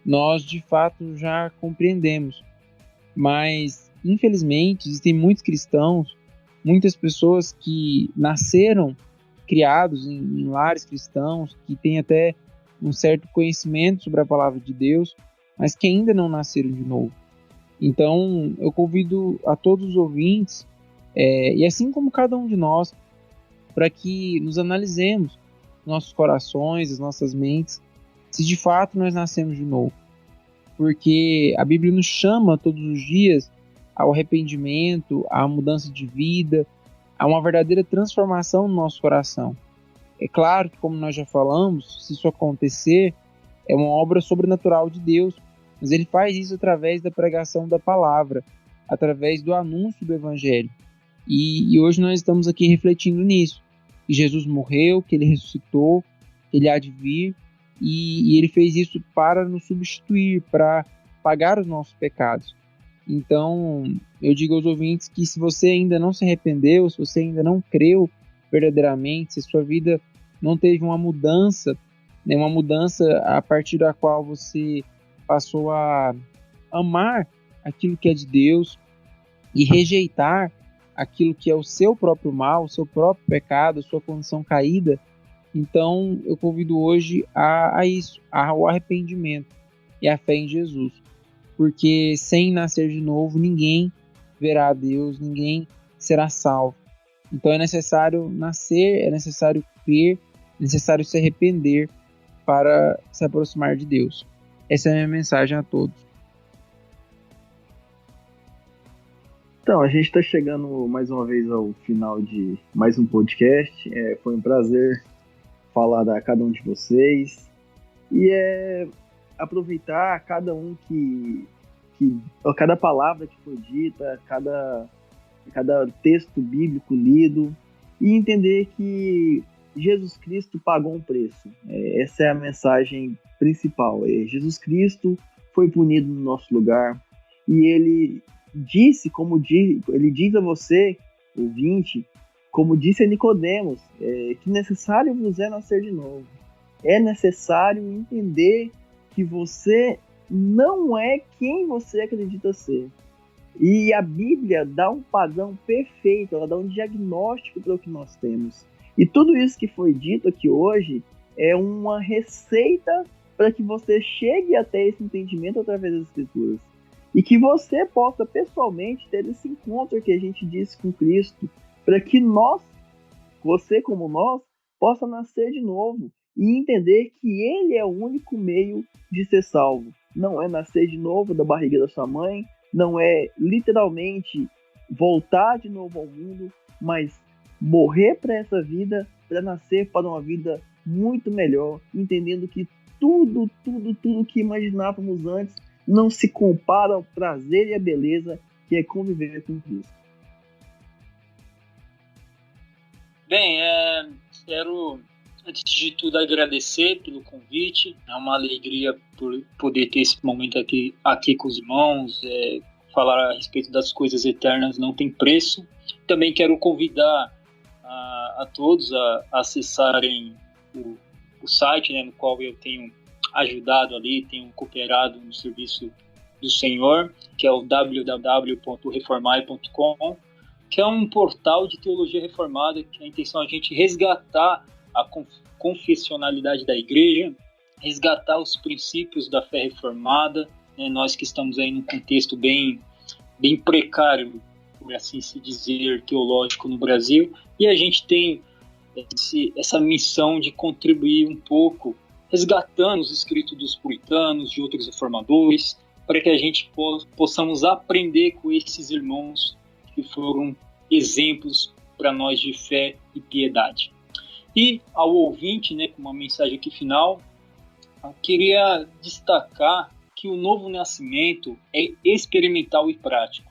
nós de fato já compreendemos. Mas, infelizmente, existem muitos cristãos, muitas pessoas que nasceram criados em lares cristãos, que têm até um certo conhecimento sobre a palavra de Deus, mas que ainda não nasceram de novo. Então, eu convido a todos os ouvintes, e assim como cada um de nós, para que nos analisemos nossos corações, as nossas mentes, se de fato nós nascemos de novo. Porque a Bíblia nos chama todos os dias ao arrependimento, à mudança de vida, a uma verdadeira transformação no nosso coração. É claro que, como nós já falamos, se isso acontecer, é uma obra sobrenatural de Deus, mas Ele faz isso através da pregação da palavra, através do anúncio do Evangelho. E hoje nós estamos aqui refletindo nisso, que Jesus morreu, que Ele ressuscitou, que Ele há de vir, e Ele fez isso para nos substituir, para pagar os nossos pecados. Então, eu digo aos ouvintes que se você ainda não se arrependeu, se você ainda não creu verdadeiramente, se a sua vida não teve uma mudança, né, uma mudança a partir da qual você passou a amar aquilo que é de Deus e rejeitar aquilo que é o seu próprio mal, o seu próprio pecado, a sua condição caída, então eu convido hoje a isso, ao arrependimento e à fé em Jesus. Porque sem nascer de novo, ninguém verá a Deus, ninguém será salvo. Então é necessário nascer, é necessário crer, é necessário se arrepender para se aproximar de Deus. Essa é a minha mensagem a todos. Então, a gente está chegando mais uma vez ao final de mais um podcast. Foi um prazer falar a cada um de vocês. E aproveitar cada um cada palavra que foi dita, cada texto bíblico lido, e entender que Jesus Cristo pagou um preço. Essa é a mensagem principal. Jesus Cristo foi punido no nosso lugar e ele disse, ele diz a você, ouvinte, como disse a Nicodemos, que necessário vos é nascer de novo. É necessário entender que você não é quem você acredita ser. E a Bíblia dá um padrão perfeito, ela dá um diagnóstico para o que nós temos. E tudo isso que foi dito aqui hoje é uma receita para que você chegue até esse entendimento através das Escrituras. E que você possa pessoalmente ter esse encontro que a gente disse com Cristo, para que você como nós, possa nascer de novo e entender que Ele é o único meio de ser salvo. Não é nascer de novo da barriga da sua mãe, não é literalmente voltar de novo ao mundo, mas morrer para essa vida, para nascer para uma vida muito melhor, entendendo que tudo que imaginávamos antes não se compara ao prazer e à beleza que é conviver com Cristo. Bem, quero, antes de tudo, agradecer pelo convite. É uma alegria por poder ter esse momento aqui com os irmãos. Falar a respeito das coisas eternas não tem preço. Também quero convidar a todos a acessarem o site, né, no qual eu tenho ajudado ali, tenho cooperado no serviço do Senhor, que é o www.reformai.com, que é um portal de teologia reformada, que a intenção é a gente resgatar a confessionalidade da igreja, resgatar os princípios da fé reformada, né, nós que estamos aí num contexto bem precário, por assim se dizer, teológico no Brasil, e a gente tem essa missão de contribuir um pouco, resgatando os escritos dos puritanos, de outros reformadores, para que a gente possamos aprender com esses irmãos que foram exemplos para nós de fé e piedade. E ao ouvinte, né, com uma mensagem aqui final, eu queria destacar que o novo nascimento é experimental e prático.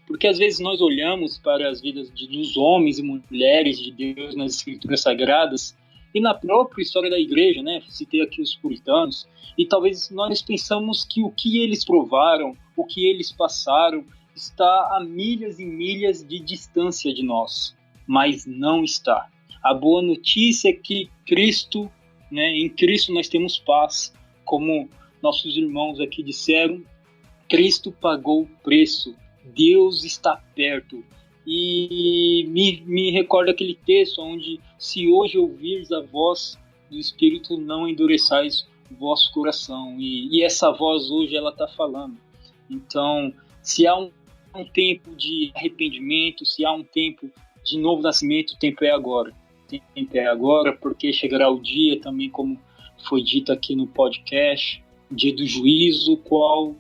Porque às vezes nós olhamos para as vidas dos homens e mulheres de Deus nas Escrituras Sagradas e na própria história da igreja, né? Citei aqui os puritanos, e talvez nós pensamos que o que eles provaram, o que eles passaram, está a milhas e milhas de distância de nós, mas não está. A boa notícia é que Cristo, né, em Cristo nós temos paz, como nossos irmãos aqui disseram, Cristo pagou o preço, Deus está perto. E me recorda aquele texto onde, se hoje ouvires a voz do Espírito, não endureçais o vosso coração. E essa voz hoje ela está falando. Então, se há um tempo de arrependimento, se há um tempo de novo nascimento, o tempo é agora. O tempo é agora, porque chegará o dia também, como foi dito aqui no podcast, o dia do juízo, qual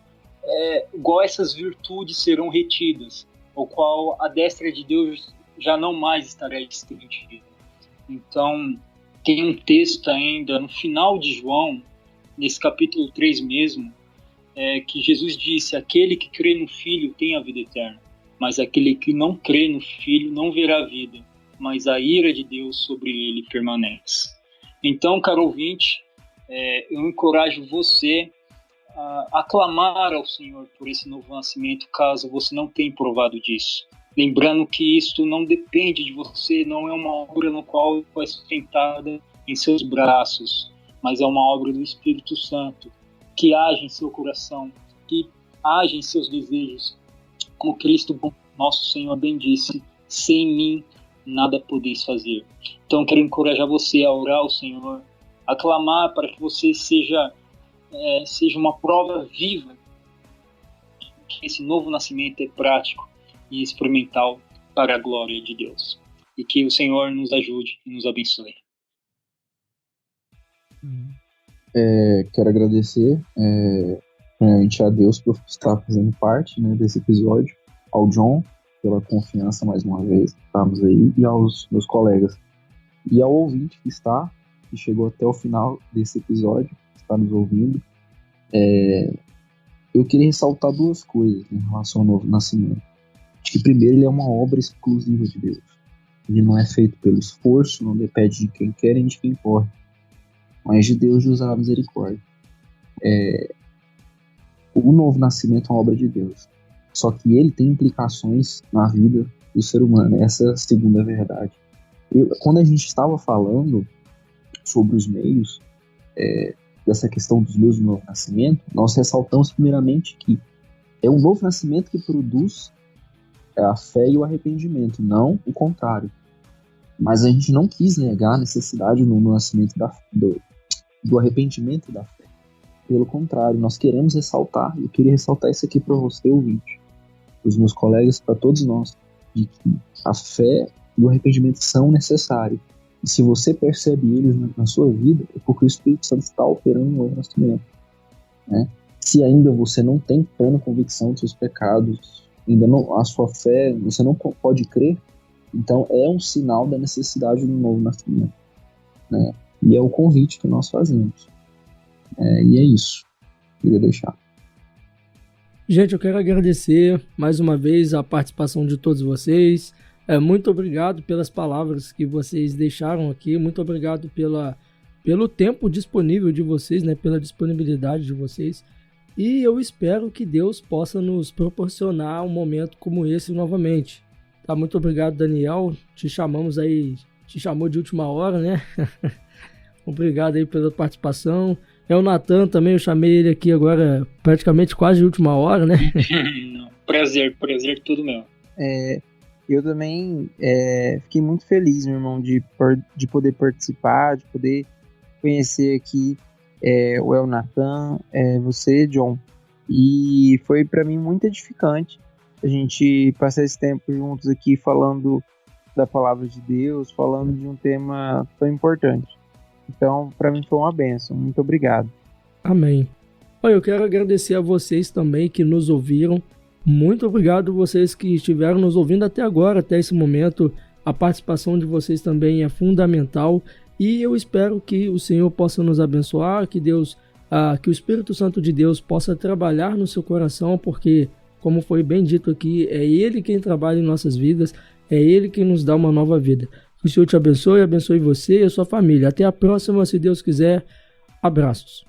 essas virtudes serão retidas, o qual a destra de Deus já não mais estará estendida. Então, tem um texto ainda no final de João, nesse capítulo 3 mesmo, que Jesus disse: aquele que crê no Filho tem a vida eterna, mas aquele que não crê no Filho não verá a vida, mas a ira de Deus sobre ele permanece. Então, caro ouvinte, eu encorajo você a clamar ao Senhor por esse novo nascimento, caso você não tenha provado disso. Lembrando que isto não depende de você, não é uma obra no qual foi sustentada em seus braços, mas é uma obra do Espírito Santo, que age em seu coração, que age em seus desejos. Como Cristo, nosso Senhor, bem disse: sem mim nada podeis fazer. Então quero encorajar você a orar ao Senhor, a clamar para que você seja uma prova viva que esse novo nascimento é prático e experimental para a glória de Deus. E que o Senhor nos ajude e nos abençoe. Quero agradecer primeiramente a Deus por estar fazendo parte, né, desse episódio, ao John pela confiança mais uma vez, estamos aí, e aos meus colegas, e ao ouvinte que chegou até o final desse episódio, que está nos ouvindo. Eu queria ressaltar duas coisas em relação ao novo nascimento. Acho que primeiro, ele é uma obra exclusiva de Deus. Ele não é feito pelo esforço, não depende de quem quer nem de quem pode, mas de Deus de usar a misericórdia. O novo nascimento é uma obra de Deus, só que ele tem implicações na vida do ser humano. Essa é a segunda verdade. Quando a gente estava falando sobre os meios, dessa questão dos meios do novo nascimento, nós ressaltamos primeiramente que é um novo nascimento que produz a fé e o arrependimento, não o contrário. Mas a gente não quis negar a necessidade do nascimento do arrependimento e da fé. Pelo contrário, nós queremos ressaltar, eu queria ressaltar isso aqui para você, ouvinte, para os meus colegas, para todos nós, de que a fé e o arrependimento são necessários. E se você percebe eles na sua vida, é porque o Espírito Santo está operando um novo nascimento, né? Se ainda você não tem plena convicção dos seus pecados, ainda não, a sua fé, você não pode crer, então é um sinal da necessidade do novo nascimento, né? E é o convite que nós fazemos. E é isso que eu queria deixar. Gente, eu quero agradecer mais uma vez a participação de todos vocês. Muito obrigado pelas palavras que vocês deixaram aqui. Muito obrigado pelo tempo disponível de vocês, né? Pela disponibilidade de vocês. E eu espero que Deus possa nos proporcionar um momento como esse novamente. Tá? Muito obrigado, Daniel. Te chamou de última hora, né? Obrigado aí pela participação. O Natan também, eu chamei ele aqui agora praticamente quase de última hora, né? Prazer tudo meu. Eu também fiquei muito feliz, meu irmão, de poder participar, de poder conhecer aqui o El Natan, você, John. E foi para mim muito edificante a gente passar esse tempo juntos aqui falando da palavra de Deus, falando de um tema tão importante. Então, para mim foi uma bênção. Muito obrigado. Amém. Eu quero agradecer a vocês também que nos ouviram. Muito obrigado vocês que estiveram nos ouvindo até agora, até esse momento. A participação de vocês também é fundamental. E eu espero que o Senhor possa nos abençoar, que o Espírito Santo de Deus possa trabalhar no seu coração, porque, como foi bem dito aqui, é Ele quem trabalha em nossas vidas, é Ele quem nos dá uma nova vida. Que o Senhor te abençoe você e a sua família. Até a próxima, se Deus quiser. Abraços.